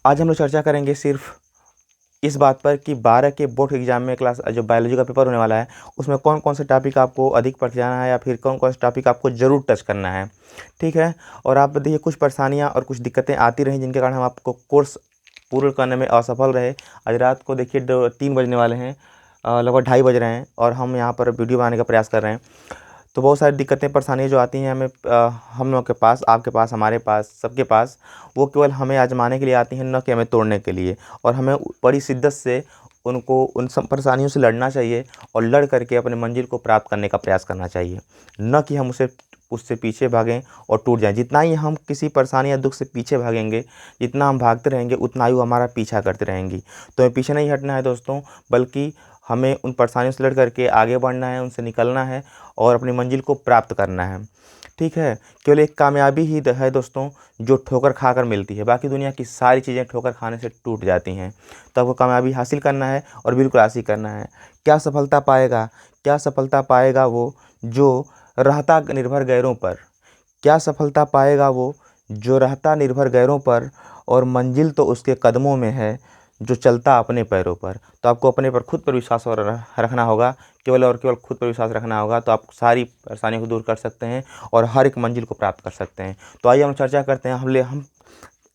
आज हम लोग चर्चा करेंगे सिर्फ इस बात पर कि 12 के बोर्ड एग्जाम में क्लास जो बायोलॉजी का पेपर होने वाला है उसमें कौन कौन से टॉपिक आपको अधिक पढ़ जाना है या फिर कौन कौन से टॉपिक आपको ज़रूर टच करना है। ठीक है। और आप देखिए कुछ परेशानियां और कुछ दिक्कतें आती रहीं जिनके कारण हम आपको कोर्स पूर्ण करने में असफल रहे। आज रात को देखिए 3 बजने वाले हैं, लगभग 2:30 बज रहे हैं और हम यहाँ पर वीडियो बनाने का प्रयास कर रहे हैं। तो बहुत सारी दिक्कतें परेशानियाँ जो आती हैं हमें, हम लोग के पास, आपके पास, हमारे पास, सबके पास, वो केवल हमें आजमाने के लिए आती हैं, न कि हमें तोड़ने के लिए। और हमें बड़ी शिद्दत से उन सब परेशानियों से लड़ना चाहिए और लड़ करके अपने मंजिल को प्राप्त करने का प्रयास करना चाहिए, न कि हम उससे पीछे भागें और टूट जाएं। जितना ही हम किसी परेशानी या दुख से पीछे भागेंगे, जितना हम भागते रहेंगे, उतना ही वो हमारा पीछा करते रहेंगी। तो हमें पीछे नहीं हटना है दोस्तों, बल्कि हमें उन परेशानियों से लड़ करके आगे बढ़ना है, उनसे निकलना है और अपनी मंजिल को प्राप्त करना है। ठीक है। केवल एक कामयाबी ही है दोस्तों जो ठोकर खाकर मिलती है, बाकी दुनिया की सारी चीज़ें ठोकर खाने से टूट जाती हैं। तो आपको कामयाबी हासिल करना है और बिल्कुल हासिल करना है। क्या सफलता पाएगा? क्या सफलता पाएगा वो जो रहता निर्भर गैरों पर? क्या सफलता पाएगा वो जो रहता निर्भर गैरों पर और मंजिल तो उसके कदमों में है जो चलता अपने पैरों पर। तो आपको अपने पर खुद पर विश्वास और रखना होगा, केवल और केवल खुद पर विश्वास रखना होगा, तो आप सारी परेशानियों को दूर कर सकते हैं और हर एक मंजिल को प्राप्त कर सकते हैं। तो आइए हम चर्चा करते हैं। हम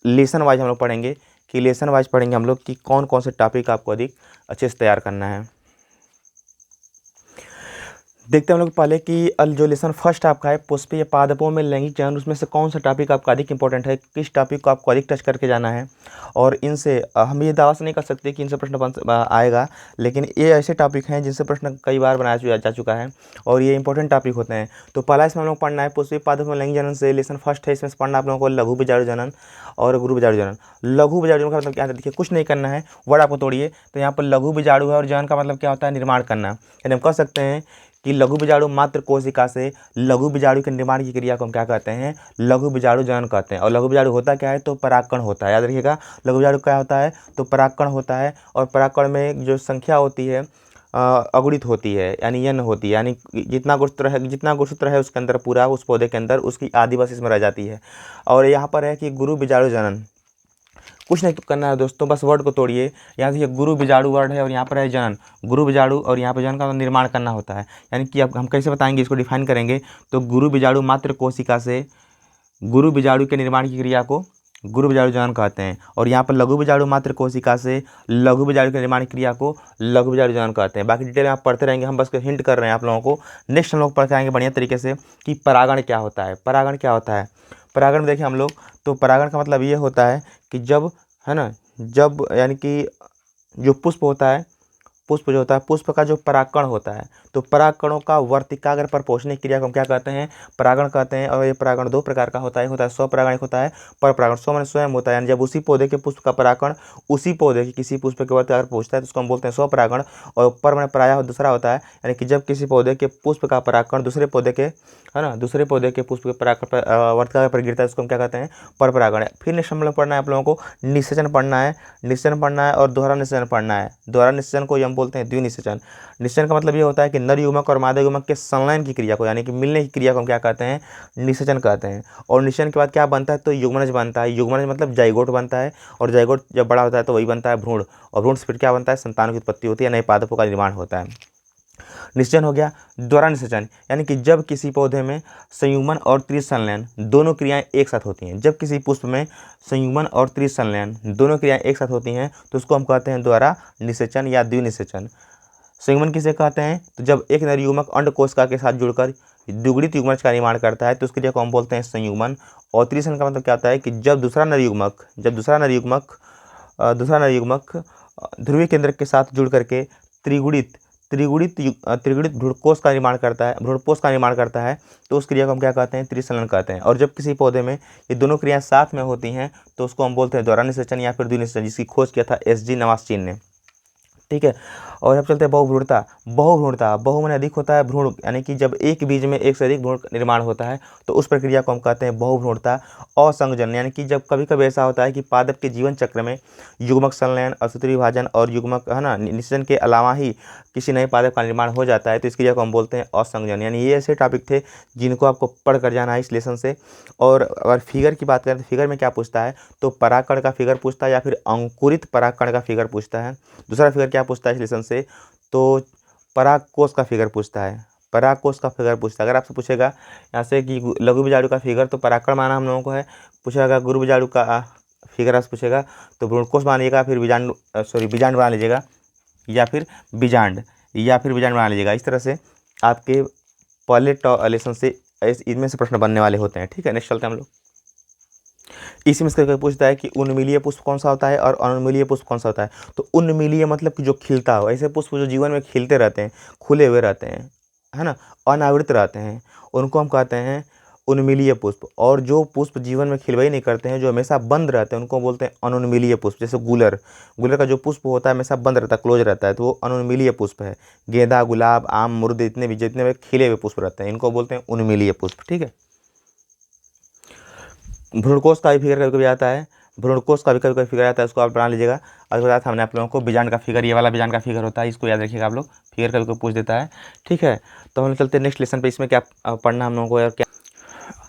लेसन वाइज हम लोग पढ़ेंगे कि लेसन वाइज पढ़ेंगे हम लोग कि कौन कौन से टॉपिक आपको अधिक अच्छे से तैयार करना है। देखते हैं हम लोग पहले कि जो लेसन फर्स्ट आपका है पुष्पीय पादपों में लैंगिक चयन, उसमें से कौन सा टॉपिक आपका अधिक इंपॉर्टेंट है, किस टॉपिक को आपको अधिक टच करके जाना है। और इनसे हम ये दावा से नहीं कर सकते कि इनसे प्रश्न आएगा, लेकिन ये ऐसे टॉपिक हैं जिनसे प्रश्न कई बार बनाया जा चुका है और ये इंपॉर्टेंट टॉपिक होते हैं। तो पहला इसमें हम लोग पढ़ना है पुष्पीय पादपों में लैंगिक जनन से लेसन फर्स्ट है। इसमें से पढ़ना आप लोगों को लघु बीजाणु जनन और गुरु बीजाणु जनन। लघु बीजाणु जनन का मतलब क्या है? देखिए कुछ नहीं करना है, वर्ड आपको तोड़िए। तो यहाँ पर लघु बीजाणु है और जनन का मतलब क्या होता है? निर्माण करना। यानी हम कह सकते हैं कि लघु बीजाणु मात्र कोशिका से लघु बीजाणु के निर्माण की क्रिया को हम क्या कहते हैं? लघु बीजाणु जनन कहते हैं। और लघु बीजाणु होता क्या है? तो परागकण होता है। याद रखिएगा, लघु बीजाणु क्या होता है? तो परागकण होता है। और परागकण में जो संख्या होती है अगुणित होती है, यानी n होती है, यानी जितना गुणसूत्र है उसके अंदर, पूरा उस पौधे के अंदर, उसकी आधी बस इसमें रह जाती है। और यहाँ पर है कि गुरु बीजाणु जनन। कुछ नहीं करना है दोस्तों, बस वर्ड को तोड़िए। यहाँ देखिए गुरु बीजाणु वर्ड है और यहाँ पर है जनन, गुरु बीजाणु, और यहाँ पर जनन का निर्माण करना होता है। यानी कि अब हम कैसे बताएंगे, इसको डिफाइन करेंगे। तो गुरु बीजाणु मात्र कोशिका से गुरु बीजाणु के निर्माण की क्रिया को गुरु बीजाणु जनन कहते हैं। और यहाँ पर लघु बीजाणु मात्र कोशिका से लघु बीजाणु के निर्माण की क्रिया को लघु बीजाणु जनन कहते हैं। बाकी डिटेल में आप पढ़ते रहेंगे, हम बस हिंट कर रहे हैं आप लोगों को। नेक्स्ट हम लोग पढ़ के आएंगे बढ़िया तरीके से कि परागण क्या होता है। परागण क्या होता है? परागण देखें हम लोग, तो परागण का मतलब ये होता है कि जब, है ना, जब यानी कि जो पुष्प होता है, पुष्प जो होता है, पुष्प का जो परागकण होता है, तो परागकणों का वर्तिकाग्र पर पहुंचने की क्रिया को हम क्या कहते हैं? परागण कहते हैं। और ये परागण दो प्रकार का होता है, एक होता है स्वपरागण, एक होता है परपरागण। स्व माने स्वयं होता है, यानी जब उसी पौधे के पुष्प का परागकण उसी पौधे के किसी पुष्प के वर्तिकाग्र पहुंचता है तो उसको हम बोलते हैं स्वपरागण। और पर माने प्रायः दूसरा होता है, यानी कि जब किसी पौधे के पुष्प का परागकण दूसरे पौधे के, है ना, दूसरे पौधे के पुष्प के वर्तिकाग्र पर गिरता है, उसको हम क्या कहते हैं? परपरागण। फिर नेक्स्ट हम लोग पढ़ना है आप लोगों को निषेचन पढ़ना है। निषेचन पढ़ना है और दोहरा निषेचन पढ़ना है। दोहरा निषेचन को हम बोलते हैं द्विनिषेचन। निषेचन का मतलब ये होता है कि नर युग्मक और मादा युग्मक के संलयन की क्रिया को, यानी कि मिलने की क्रिया को हम क्या कहते हैं? निषेचन कहते हैं। और निषेचन के बाद क्या बनता है? तो युग्मनज बनता है। युग्मनज मतलब जाइगोट बनता है, और जाइगोट जब बड़ा होता है तो वही बनता है भ्रूण, और भ्रूण से फिर क्या बनता है? संतानों की उत्पत्ति होती है, नए पादपों का निर्माण होता है। निषेचन हो गया। द्वारा निषेचन यानी कि जब किसी पौधे में संयुग्मन और त्रिसंलयन दोनों क्रियाएं एक साथ होती हैं, जब किसी पुष्प में संयुग्मन और त्रिसंलयन दोनों क्रियाएं एक साथ होती हैं तो उसको हम कहते हैं द्वारा निषेचन या द्विनिषेचन। संयुग्मन किसे कहते हैं? तो जब एक नर युग्मक अंड कोशिका के साथ जुड़कर द्विगुणित युग्मज का निर्माण करता है तो उस क्रिया को हम बोलते हैं संयुग्मन। और त्रिसंलयन का मतलब क्या होता है कि जब दूसरा नर युग्मक ध्रुवीय केंद्र के साथ जुड़ करके त्रिगुणित त्रिगुणित भ्रूणकोष का निर्माण करता है तो उस क्रिया को हम क्या कहते हैं? त्रिसंलयन कहते हैं। और जब किसी पौधे में ये दोनों क्रियाएं साथ में होती हैं तो उसको हम बोलते हैं द्वारा निषेचन या फिर द्विनिषेचन, जिसकी खोज किया था SG नवास्चीन ने। ठीक है। और अब चलते हैं बहुभ्रूणता। बहुभ्रूणता, बहु माने अधिक होता है, भ्रूण यानी कि जब एक बीज में एक से अधिक भ्रूण निर्माण होता है तो उस प्रक्रिया को हम कहते हैं बहुभ्रूणता। असंयोजन यानी कि जब कभी कभी ऐसा होता है कि पादप के जीवन चक्र में युग्मक संलयन, असूत्री विभाजन और युग्मक है ना निषेचन के अलावा ही किसी नए पादप का निर्माण हो जाता है तो इस क्रिया को हम बोलते हैं असंयोजन। यानी ये ऐसे टॉपिक थे जिनको आपको पढ़ कर जाना है इस लेसन से। और अगर फिगर की बात करें तो फिगर में क्या पूछता है, तो परागकण का फिगर पूछता है या फिर अंकुरित परागकण का फिगर पूछता है। दूसरा फिगर क्या पूछता है इस लेसन से, तो परागकोश का फिगर पूछता है। परागकोश का फिगर पूछता है। अगर आपसे पूछेगा यहाँ से कि लघु बीजाणु का फिगर, तो परागकण माना हम लोगों को है। पूछेगा गुरु बीजाणु का फिगर आपसे पूछेगा तो भ्रूणकोश मान लीजिएगा, फिर बीजाणु बीजांड बना लीजिएगा, या फिर बीजांड बना लीजिएगा। इस तरह से आपके पहले लेसन से इनमें से प्रश्न बनने वाले होते हैं। ठीक है, नेक्स्ट चलते हैं हम लोग। इसी में से पूछता है कि उन्मीलीय पुष्प कौन सा होता है और अनुमीलीय पुष्प कौन सा होता है। तो उन्मीलीय मतलब कि जो खिलता हो, ऐसे पुष्प जो जीवन में खिलते रहते हैं, खुले हुए रहते हैं, है ना, अनावृत रहते हैं, उनको हम कहते हैं उन्मीलीय पुष्प। और जो पुष्प जीवन में खिलवाई नहीं करते हैं, जो हमेशा बंद रहते हैं, उनको बोलते हैं अनुन्मीलीय पुष्प। जैसे गुलर, गुलर का जो पुष्प होता है हमेशा बंद रहता है, क्लोज रहता है, तो वो अनुन्मीलीय पुष्प है। गेंदा, गुलाब, आम, मुर्द, जितने भी खिले हुए पुष्प रहते हैं इनको बोलते हैं उन्मीलीय पुष्प। ठीक है। भ्रूणकोश का भी फिगर कभी कभी आता है, भ्रूणकोश का भी कभी कभी फिगर आता है, उसको आप बना लीजिएगा। और बताया था हमने आप लोगों को बीजांड का फिगर, ये वाला बीजांड का फिगर होता है, इसको याद रखिएगा आप लोग, फिगर कभी कभी पूछ देता है। ठीक है, तो हम चलते हैं नेक्स्ट लेसन पे। इसमें क्या पढ़ना हम लोगों को और क्या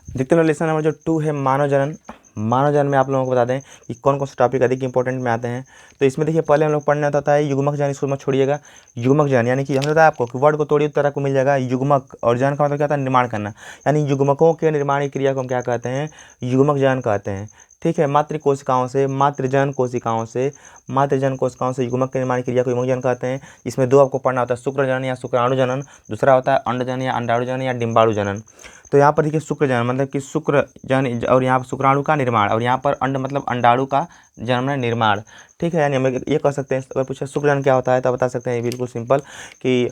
देखते हैं। लेसन नंबर जो 2 है मानव जनन। मानव जनन में आप लोगों को बता दें कि कौन कौन से टॉपिक अधिक इंपॉर्टेंट में आते हैं। तो इसमें देखिए पहले हम लोग पढ़ना होता है युग्मक जन, इसको मत छोड़िएगा। युग्मक जन यानी कि हमने बताया आपको कि वर्ड को तोड़िए तो तरह को मिल जाएगा युग्मक, और जन का मतलब क्या होता है, निर्माण करना। यानी युग्मकों के निर्माण की क्रिया को हम क्या कहते हैं, युग्मक जन कहते हैं। ठीक है, मातृ कोशिकाओं से, मातृजन कोशिकाओं से, मातृजन कोशिकाओं से युग्मक के निर्माण की क्रिया को युग्मक जन कहते हैं। इसमें दो आपको पढ़ना होता है, शुक्रजनन या शुक्राणु जनन, दूसरा होता है अंडजन या अंडाणु जनन या डिम्बाणु जनन। तो यहाँ पर देखिए शुक्रजन मतलब कि शुक्रजन, और यहाँ पर शुक्राणु का निर्माण, और यहाँ पर अंड मतलब अंडाणु का जन्म निर्माण। ठीक है, यानी हम ये कह सकते हैं, अगर पूछे शुक्रजन क्या होता है तो बता सकते हैं बिल्कुल सिंपल कि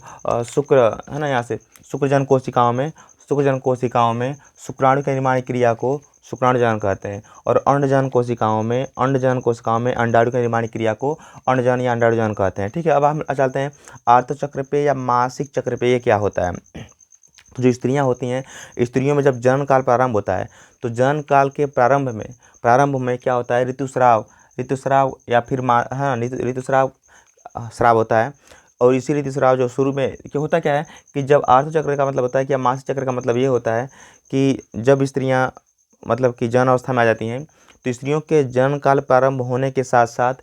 शुक्र है ना, यहाँ से शुक्रजन कोशिकाओं में शुक्राणु के निर्माण क्रिया को शुक्राणु जनन कहते हैं। और अंडजन कोशिकाओं में अंडाणु के निर्माण क्रिया को अंडजन या अंडाणु जनन कहते हैं। ठीक है, अब हम चलते हैं आर्तचक्र पे या मासिक चक्र पे, ये क्या होता है। तो जो स्त्रियां होती हैं, स्त्रियों में जब जन्म काल प्रारंभ होता है तो जन्म काल के प्रारंभ में क्या होता है, ऋतुस्राव या फिर ऋतुस्राव स्राव होता है। और इसी ऋतुस्राव जो शुरू में क्या होता क्या है कि जब आर्तचक्र का मतलब होता है कि मासिक चक्र का मतलब ये होता है कि जब स्त्रियां मतलब कि जन्म अवस्था में आ जाती हैं तो स्त्रियों के जन्म काल प्रारंभ होने के साथ साथ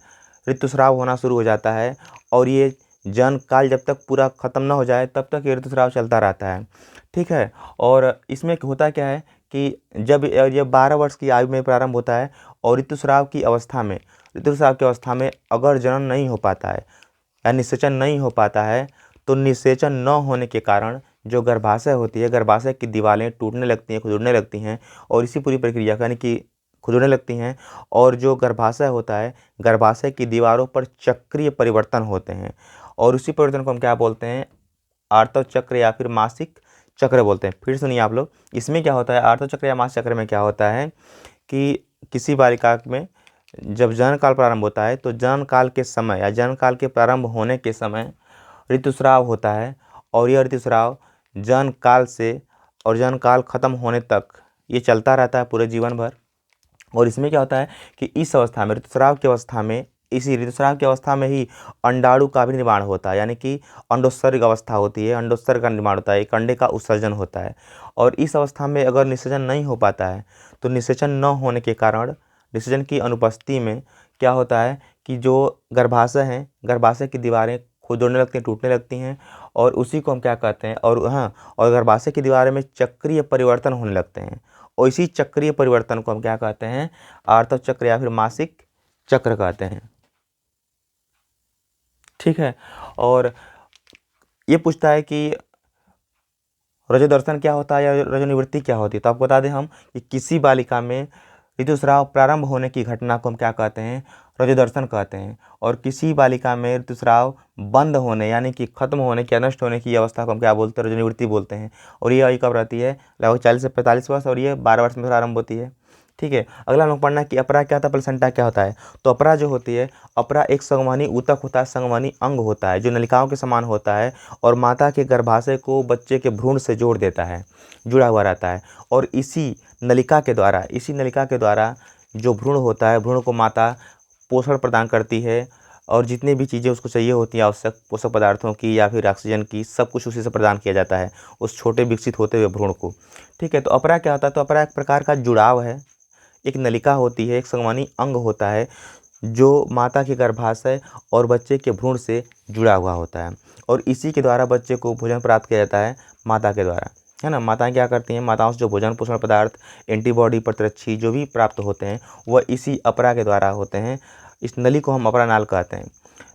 ऋतुस्राव होना शुरू हो जाता है। और ये जन्म काल जब तक पूरा ख़त्म ना हो जाए तब तक ये ऋतुस्राव चलता रहता है। ठीक है, और इसमें होता क्या है कि जब ये 12 वर्ष की आयु में प्रारंभ होता है और ऋतुस्राव की अवस्था में अगर जन्म नहीं हो पाता है या निषेचन नहीं हो पाता है तो निषेचन न होने के कारण जो गर्भाशय होती है, गर्भाशय की दीवारें टूटने लगती हैं, खुजरने लगती हैं, और इसी पूरी प्रक्रिया का यानी कि खुजरने लगती हैं। और जो गर्भाशय होता है, गर्भाशय की दीवारों पर चक्रीय परिवर्तन होते हैं, और उसी परिवर्तन को हम क्या बोलते हैं, आर्तव चक्र या फिर मासिक चक्र बोलते हैं। फिर सुनिए आप लोग, इसमें क्या होता है, आर्तव चक्र या मासिक चक्र में क्या होता है कि किसी बालिका में जब जन्म काल प्रारंभ होता है तो जन्म काल के समय या जन्म काल के प्रारंभ होने के समय ऋतुस्राव होता है। और यह ऋतुस्राव जन्म काल से और जन्म काल खत्म होने तक ये चलता रहता है पूरे जीवन भर। और इसमें क्या होता है कि इस अवस्था में इसी ऋतुस्राव की अवस्था में ही अंडाणु का भी निर्माण होता है, यानी कि अंडोत्सर्ग अवस्था होती है, अंडोत्सर्ग का निर्माण होता है, एक अंडे का उत्सर्जन होता है। और इस अवस्था में अगर निषेचन नहीं हो पाता है तो निषेचन न होने के कारण, निषेचन की अनुपस्थिति में क्या होता है कि जो गर्भाशय की दीवारें खुजरने लगती हैं, टूटने लगती हैं, और उसी को हम क्या कहते हैं, और गर्भाशय की दीवारें में चक्रीय परिवर्तन होने लगते हैं, और इसी चक्रीय परिवर्तन को हम क्या कहते हैं, आर्तव चक्र या फिर मासिक चक्र कहते हैं। ठीक है, और ये पूछता है कि रजोदर्शन क्या होता है या रजोनिवृत्ति क्या होती है। तो आपको बता दें हम कि किसी बालिका में ऋतुस्राव प्रारंभ होने की घटना को हम क्या कहते हैं, रजोदर्शन कहते हैं। और किसी बालिका में ऋतुस्राव बंद होने यानी कि खत्म होने की, नष्ट होने की अवस्था को हम क्या बोलते हैं, रजोनिवृत्ति बोलते हैं। और ये आयु कब रहती है, लगभग 40 से 45 वर्ष, और ये 12 वर्ष में प्रारंभ होती है। ठीक है। अगला हम लोग पढ़ना है कि अपरा क्या होता है, प्लेसेंटा क्या होता है। तो अपरा जो होती है, अपरा एक संवहनी ऊतक होता है, संवहनी अंग होता है जो नलिकाओं के समान होता है और माता के गर्भाशय को बच्चे के भ्रूण से जोड़ देता है, जुड़ा हुआ रहता है। और इसी नलिका के द्वारा जो भ्रूण होता है, भ्रूण को माता पोषण प्रदान करती है और जितनी भी चीज़ें उसको चाहिए होती हैं, आवश्यक पोषक पदार्थों की या फिर ऑक्सीजन की, सब कुछ उसी से प्रदान किया जाता है उस छोटे विकसित होते हुए भ्रूण को। ठीक है। तो अपरा क्या होता है, तो अपरा एक प्रकार का जुड़ाव है, एक नलिका होती है, एक संवहनी अंग होता है जो माता के गर्भाशय और बच्चे के भ्रूण से जुड़ा हुआ होता है और इसी के द्वारा बच्चे को भोजन प्राप्त किया जाता है माता के द्वारा, है ना। माताएं क्या करती हैं, माताओं से जो भोजन पोषण पदार्थ, एंटीबॉडी, प्रतिरक्षी जो भी प्राप्त होते हैं वह इसी अपरा के द्वारा होते हैं। इस नली को हम अपरा नाल कहते हैं।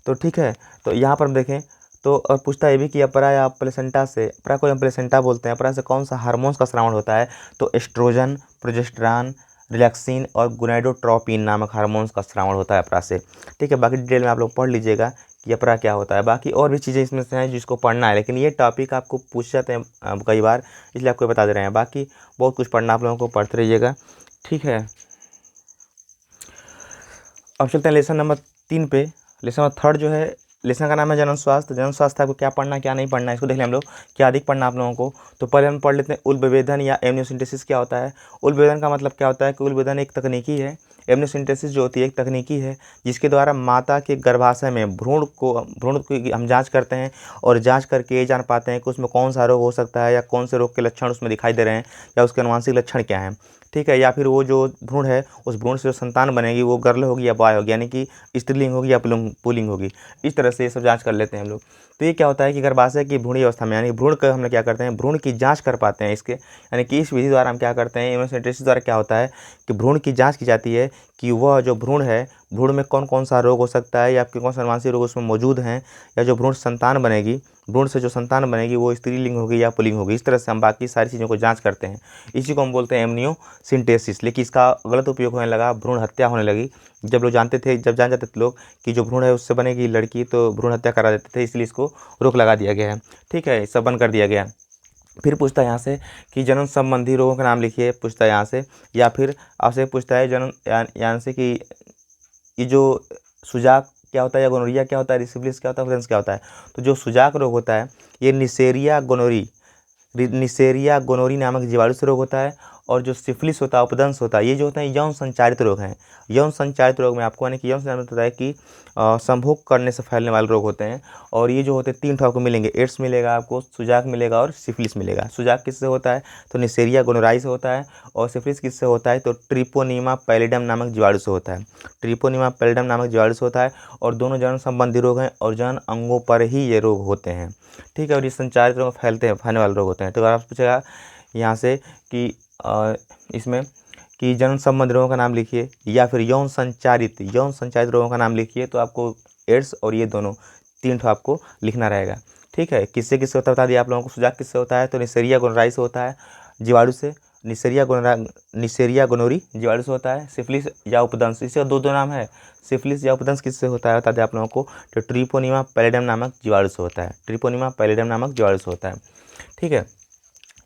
तो ठीक है। तो यहाँ पर हम देखें तो और पूछता है भी कि अपरा या प्लेसेंटा से, अपरा को हम प्लेसेंटा बोलते हैं, अपरा से कौन सा हार्मोन्स का स्रावण होता है, तो एस्ट्रोजन, प्रोजेस्टेरॉन, रिलैक्सिन और गोनाडोट्रोपिन नामक हार्मोन्स का स्रावण होता है अपरा से। ठीक है। बाकी डिटेल में आप लोग पढ़ लीजिएगा कि अपरा क्या होता है। बाकी और भी चीज़ें इसमें से हैं जिसको पढ़ना है, लेकिन ये टॉपिक आपको पूछ जाते हैं कई बार, इसलिए आपको बता दे रहे हैं। बाकी बहुत कुछ पढ़ना आप लोगों को, पढ़ते रहिएगा। ठीक है। अब चलते हैं लेसन नंबर 3 पे। लेसन नंबर 3 जो है, लेसन का नाम है जनन स्वास्थ्य। जनन स्वास्थ्य आपको क्या पढ़ना है क्या नहीं पढ़ना है इसको देख लें हम लोग, क्या अधिक पढ़ना आप लोगों को। तो पहले हम पढ़ लेते हैं उल या एमनियोसिंथेसिस क्या होता है। उल का मतलब क्या होता है कि उल एक तकनीकी है, एमनियोसिंथेसिस जो होती है एक तकनीकी है जिसके द्वारा माता के गर्भाशय में भ्रूण की हम जांच करते हैं और जांच करके ये जान पाते हैं कि उसमें कौन सा रोग हो सकता है या कौन से रोग के लक्षण उसमें दिखाई दे रहे हैं या उसके अनुवांशिक लक्षण क्या हैं। ठीक है। या फिर वो जो भ्रूण है उस भ्रूण से जो संतान बनेगी वो गर्ल होगी या बॉय होगी, यानी कि स्त्रीलिंग होगी या पुल्लिंग होगी। इस तरह से ये सब जांच कर लेते हैं हम लोग। तो ये क्या होता है कि गर्भाशय की भ्रूणीय अवस्था में, यानी भ्रूण का हम लोग क्या करते हैं, भ्रूण की जांच कर पाते हैं इसके, यानी कि इस विधि द्वारा हम क्या करते हैं, एमनियोसिंथेसिस द्वारा क्या होता है कि भ्रूण की जांच की जाती है कि वह जो भ्रूण है, भ्रूण में कौन कौन सा रोग हो सकता है या फिर कौन सा अनुवांशिक रोग उसमें मौजूद हैं, या जो भ्रूण संतान बनेगी, भ्रूण से जो संतान बनेगी वो स्त्रीलिंग होगी या पुल्लिंग होगी। इस तरह से हम बाकी सारी चीज़ों को जांच करते हैं। इसी को हम बोलते हैं एमनियोसिंथेसिस। लेकिन इसका गलत उपयोग होने लगा, भ्रूण हत्या होने लगी। जब जान जाते थे लोग कि जो भ्रूण है उससे बनेगी लड़की, तो भ्रूण हत्या करा देते थे, इसलिए इसको रोक लगा दिया गया है। ठीक है। सब बंद कर दिया गया। फिर पूछता है यहाँ से कि जन्म संबंधी रोगों का नाम लिखिए, पूछता है यहाँ से, या फिर आपसे पूछता है जन्म यहाँ से कि ये जो सुजाक क्या होता है या गोनोरिया क्या होता है, सिफिलिस क्या होता है, फ्रेंस क्या होता है। तो जो सुजाक रोग होता है ये निसेरिया गोनोरी नामक जीवाणु से रोग होता है। और जो सिफिलिस होता है, उपदंश होता है, ये जो होता है यौन संचारित रोग हैं। यौन संचारित रोग में आपको, यानी कि यौन संचारित होता है कि संभोग करने से फैलने वाले रोग होते हैं। और ये जो होते हैं 3 आपको मिलेंगे, एड्स मिलेगा आपको, सुजाक मिलेगा और सिफिलिस मिलेगा। सुजाक किससे होता है, तो निसेरिया गोनोराई से होता है। और सिफिलिस किससे होता है, तो ट्रिपोनीमा पैलिडम नामक जीवाणु से होता है। ट्रिपोनीमा पैलिडम नामक जीवाणु से होता है और दोनों जनन संबंधी रोग हैं और जनन अंगों पर ही ये रोग होते हैं। ठीक है। और ये संचारित रोग फैलने वाले रोग होते हैं। तो अगर आप पूछेगा यहाँ से कि इसमें कि जनन संबंधी रोगों का नाम लिखिए या फिर यौन संचारित रोगों का नाम लिखिए, तो आपको एड्स और ये दोनों 3 आपको लिखना रहेगा। ठीक है। किससे किससे होता है बता दिया आप लोगों को। सुजाक किससे होता है, तो निसेरिया गोनोराई से होता है, जीवाणु से। निसेरिया गोनोरी जीवाणु से होता है। सिफिलिस या उपदंश, इससे दो नाम है। सिफिलिस या उपदंश किससे होता है बता दें आप लोगों को, तो ट्रिपोनीमा पैलिडम नामक जीवाणु से होता है। ट्रिपोनीमा पैलिडम नामक जीवाणु से होता है। ठीक है।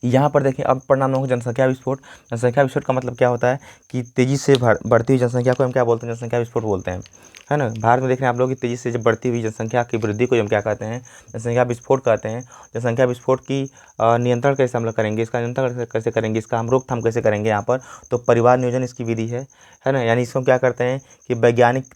यहाँ पर देखें, अब पढ़ना हम लोगों को जनसंख्या विस्फोट। जनसंख्या विस्फोट का मतलब क्या होता है कि तेज़ी से बढ़ती हुई जनसंख्या को हम क्या बोलते हैं, जनसंख्या विस्फोट बोलते हैं, है ना। भारत में देख रहे हैं आप लोग कि तेज़ी से जब बढ़ती हुई जनसंख्या की वृद्धि को हम क्या कहते हैं, जनसंख्या विस्फोट कहते हैं। जनसंख्या विस्फोट की नियंत्रण कैसे हम लोग करेंगे, इसका नियंत्रण कैसे करेंगे, इसका हम रोकथाम कैसे करेंगे यहाँ पर, तो परिवार नियोजन इसकी विधि है ना। यानी इसको क्या करते हैं कि वैज्ञानिक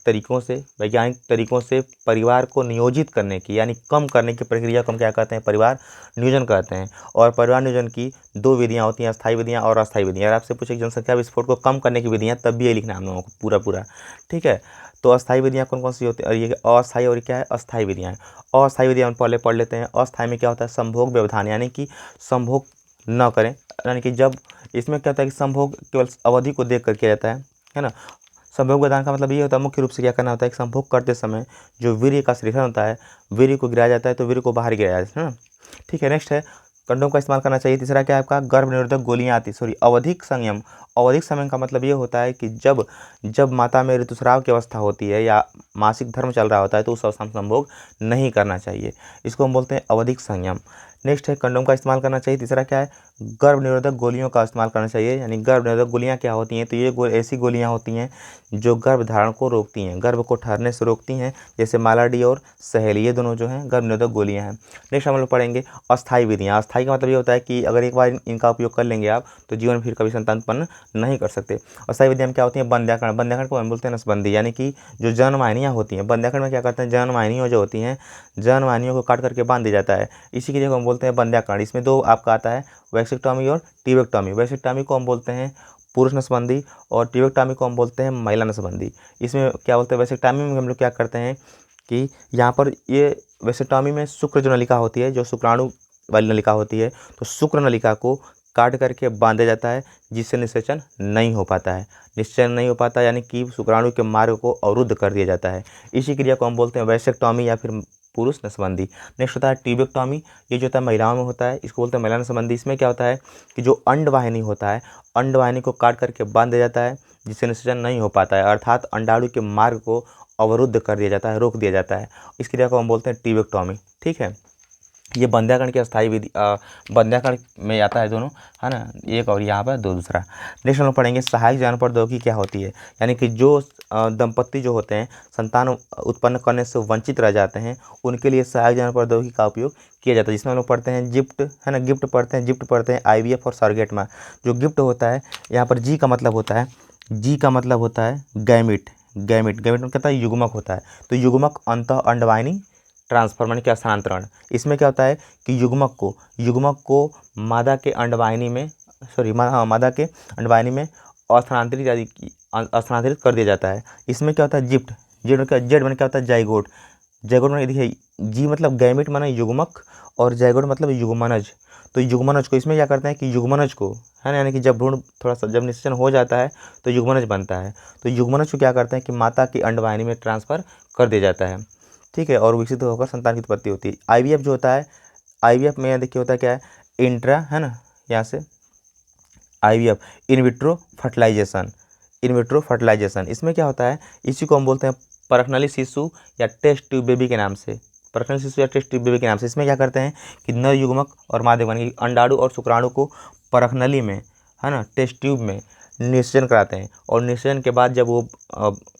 तरीकों से परिवार को नियोजित करने की, यानी कम करने की प्रक्रिया को हम क्या कहते हैं, परिवार नियोजन कहते हैं। और परिवार नियोजन की 2 विधियाँ होती हैं, अस्थायी विधियाँ और अस्थायी विधियाँ। अगर आपसे पूछे जनसंख्या विस्फोट को कम करने की विधियाँ, तब भी ये लिखना है हम लोगों को पूरा। ठीक है। तो अस्थायी विधियाँ कौन कौन सी होती है, और ये अस्थायी और क्या है, अस्थायी विधियाँ। अस्थायी विधियाँ हम पहले पढ़ लेते हैं। अस्थायी में क्या होता है, संभोग व्यवधान, यानी कि संभोग न करें, यानी कि जब इसमें क्या होता है कि संभोग केवल अवधि को देख कर किया जाता है ना। संभोग व्यवधान का मतलब ये होता है मुख्य रूप से क्या करना होता है कि संभोग करते समय जो वीर्य का शोषण होता है, वीर्य को गिराया जाता है, तो वीर्य को बाहर गिराया जाता है ना। ठीक है। नेक्स्ट है कंडोम का इस्तेमाल करना चाहिए। तीसरा क्या है आपका, गर्भ निरोधक गोलियां आती, अवधिक संयम। अवधिक संयम का मतलब ये होता है कि जब माता में ऋतुस्राव की अवस्था होती है या मासिक धर्म चल रहा होता है, तो उस अवस्था में संभोग नहीं करना चाहिए। इसको हम बोलते हैं अवधिक संयम। नेक्स्ट है कंडोम का इस्तेमाल करना चाहिए। तीसरा क्या है, गर्भ निरोधक गोलियों का इस्तेमाल करना चाहिए। यानी गर्भ निरोधक गोलियां क्या होती हैं, तो ये ऐसी गोलियां होती हैं जो गर्भ धारण को रोकती हैं, गर्भ को ठहरने से रोकती हैं, जैसे मालाडी और सहेली, ये दोनों जो हैं गर्भ निरोधक गोलियां हैं। नेक्स्ट हम लोग पढ़ेंगे अस्थायी विधियां। अस्थायी का मतलब ये होता है कि अगर एक बार इनका उपयोग कर लेंगे आप तो जीवन में फिर कभी संतान उत्पन्न नहीं कर सकते। अस्थायी विधियां क्या होती हैं, बंध्याकरण, बंध्याकरण को हम बोलते हैं नसबंदी, यानी कि जो जनवाहिनियाँ होती हैं, बंध्याकरण में क्या करते हैं, जनवाहिनियाँ जो होती हैं, जनवाहिनियों को काट करके बांध दिया जाता है, इसी की जगह हम बोलते हैं बंध्याकरण। इसमें दो आपका आता है, वैसेक्टॉमी और टीबेक्टॉमी। वैसेक्टॉमी को हम बोलते हैं पुरुष नसबंदी और टीबेक्टॉमी को हम बोलते हैं महिला नसबंदी। इसमें क्या बोलते हैं, वैसेक्टॉमी में हम लोग क्या करते हैं कि यहाँ पर ये वैसेक्टॉमी में शुक्र जो नलिका होती है, जो शुक्राणु वाली नलिका होती है, तो शुक्र नलिका को काट करके बांधा जाता है, जिससे निषेचन नहीं हो पाता है। निषेचन नहीं हो पाता यानी कि शुक्राणु के मार्ग को अवरुद्ध कर दिया जाता है। इसी क्रिया को हम बोलते हैं वैसेक्टॉमी या फिर पुरुष नसबंदी। नेक्स्ट होता है टीबेक्टॉमी, ये जो होता है महिलाओं में होता है, इसको बोलते हैं महिला नसबंदी। इसमें क्या होता है कि जो अंडवाहिनी होता है, अंडवाहिनी को काट करके बांध दिया जाता है, जिससे निषेचन नहीं हो पाता है, अर्थात अंडाणु के मार्ग को अवरुद्ध कर दिया जाता है, रोक दिया जाता है। इस क्रिया को हम बोलते हैं टीबेक्टॉमी। ठीक है, ये बंध्याकरण की अस्थायी विधि बंध्याकरण में आता है दोनों, है ना, एक और यहाँ पर दूसरा। नेक्स्ट हम लोग पढ़ेंगे सहायक जानन प्रौद्योगिकी क्या होती है। यानी कि जो दंपत्ति जो होते हैं संतान उत्पन्न करने से वंचित रह जाते हैं, उनके लिए सहायक जानन प्रौद्योगिकी का उपयोग किया जाता है, जिसमें हम लोग पढ़ते हैं जिप्ट, है ना, गिफ्ट पढ़ते हैं, जिप्ट पढ़ते हैं, IVF और सरगेट माँ। जो गिफ्ट होता है, यहाँ पर जी का मतलब होता है, जी का मतलब होता है गैमिट, गैमिट, गैमिट में कहता है युग्मक होता है, तो युग्मक अंतः अंडवाहिनी ट्रांसफर यानी कि स्थानांतरण। इसमें क्या होता है कि युग्मक को मादा के अंडवाहिनी में मादा के अंडवाहिनी में स्थानांतरित कर दिया जाता है। इसमें क्या होता है जिप्ट, जेड में क्या होता है जाइगोट, जाइगोट में देखिए जी मतलब गैमिट माना युग्मक और जाइगोट मतलब युग्मनज। तो युग्मनज को इसमें क्या करते हैं कि युग्मनज को, है ना, यानी कि जब भ्रूण थोड़ा सा जब निषेचन हो जाता है तो युग्मनज बनता है, तो युग्मनज को क्या करते हैं कि माता की अंडवाहिनी में ट्रांसफ़र कर दिया जाता है। ठीक है, और विकसित होकर संतान की उत्पत्ति होती है। IVF जो होता है, IVF में देखिए होता है क्या है, इंट्रा, है ना, यहाँ से IVF in vitro fertilisation, in vitro fertilisation. इसमें क्या होता है, इसी को हम बोलते हैं परखनली शिशु या टेस्ट ट्यूब बेबी के नाम से, परखनली शिशु या टेस्ट ट्यूब बेबी के नाम से। इसमें क्या करते हैं कि नर युग्मक और मादा युग्मक अंडाणु और शुक्राणु को परखनली में, है ना, टेस्ट ट्यूब में निषेचन कराते हैं, और निषेचन के बाद जब वो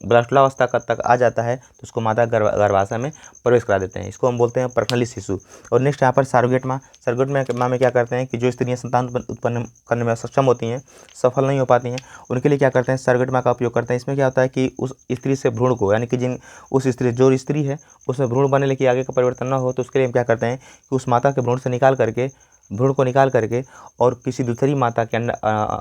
ब्लास्टुलावस्था तक आ जाता है तो उसको माता गर्भाशय में प्रवेश करा देते हैं। इसको हम बोलते हैं परखनली शिशु। और नेक्स्ट यहाँ पर सरोगेट माँ, सरोगेट माँ में क्या करते हैं कि जो स्त्रियाँ संतान उत्पन्न करने में सक्षम होती हैं, सफल नहीं हो पाती हैं, उनके लिए क्या करते हैं, सरोगेट माँ का उपयोग करते हैं। इसमें क्या होता है कि उस स्त्री से भ्रूण को, यानी कि जो स्त्री है उसमें भ्रूण बनने लेकिन आगे का परिवर्तन न हो, तो उसके लिए हम क्या करते हैं कि उस माता के भ्रूण को निकाल करके और किसी दूसरी माता के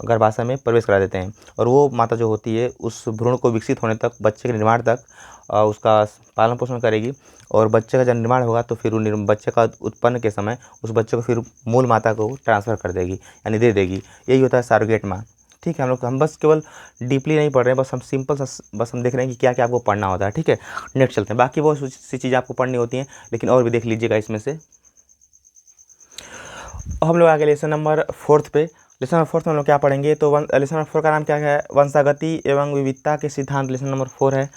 गर्भाशय में प्रवेश करा देते हैं, और वो माता जो होती है उस भ्रूण को विकसित होने तक, बच्चे के निर्माण तक उसका पालन पोषण करेगी, और बच्चे का जब निर्माण होगा तो फिर बच्चे का उत्पन्न के समय उस बच्चे को फिर मूल माता को ट्रांसफ़र कर देगी, यानी दे देगी। यही होता है सरोगेट माँ। ठीक है, हम बस केवल डीपली नहीं पढ़ रहे हैं, बस हम सिंपल सा बस हम देख रहे हैं कि क्या क्या आपको पढ़ना होता है। ठीक है, नेक्स्ट चलते हैं, बाकी बहुत सी चीज़ें आपको पढ़नी होती हैं, लेकिन और भी देख लीजिएगा इसमें से। हम लोग आगे लेसन नंबर 4 पे, लेसन नंबर 4 में हम लोग क्या पढ़ेंगे, तो लेसन नंबर 4 का नाम क्या है, वंशागति एवं विविधता के सिद्धांत, लेसन नंबर 4 है।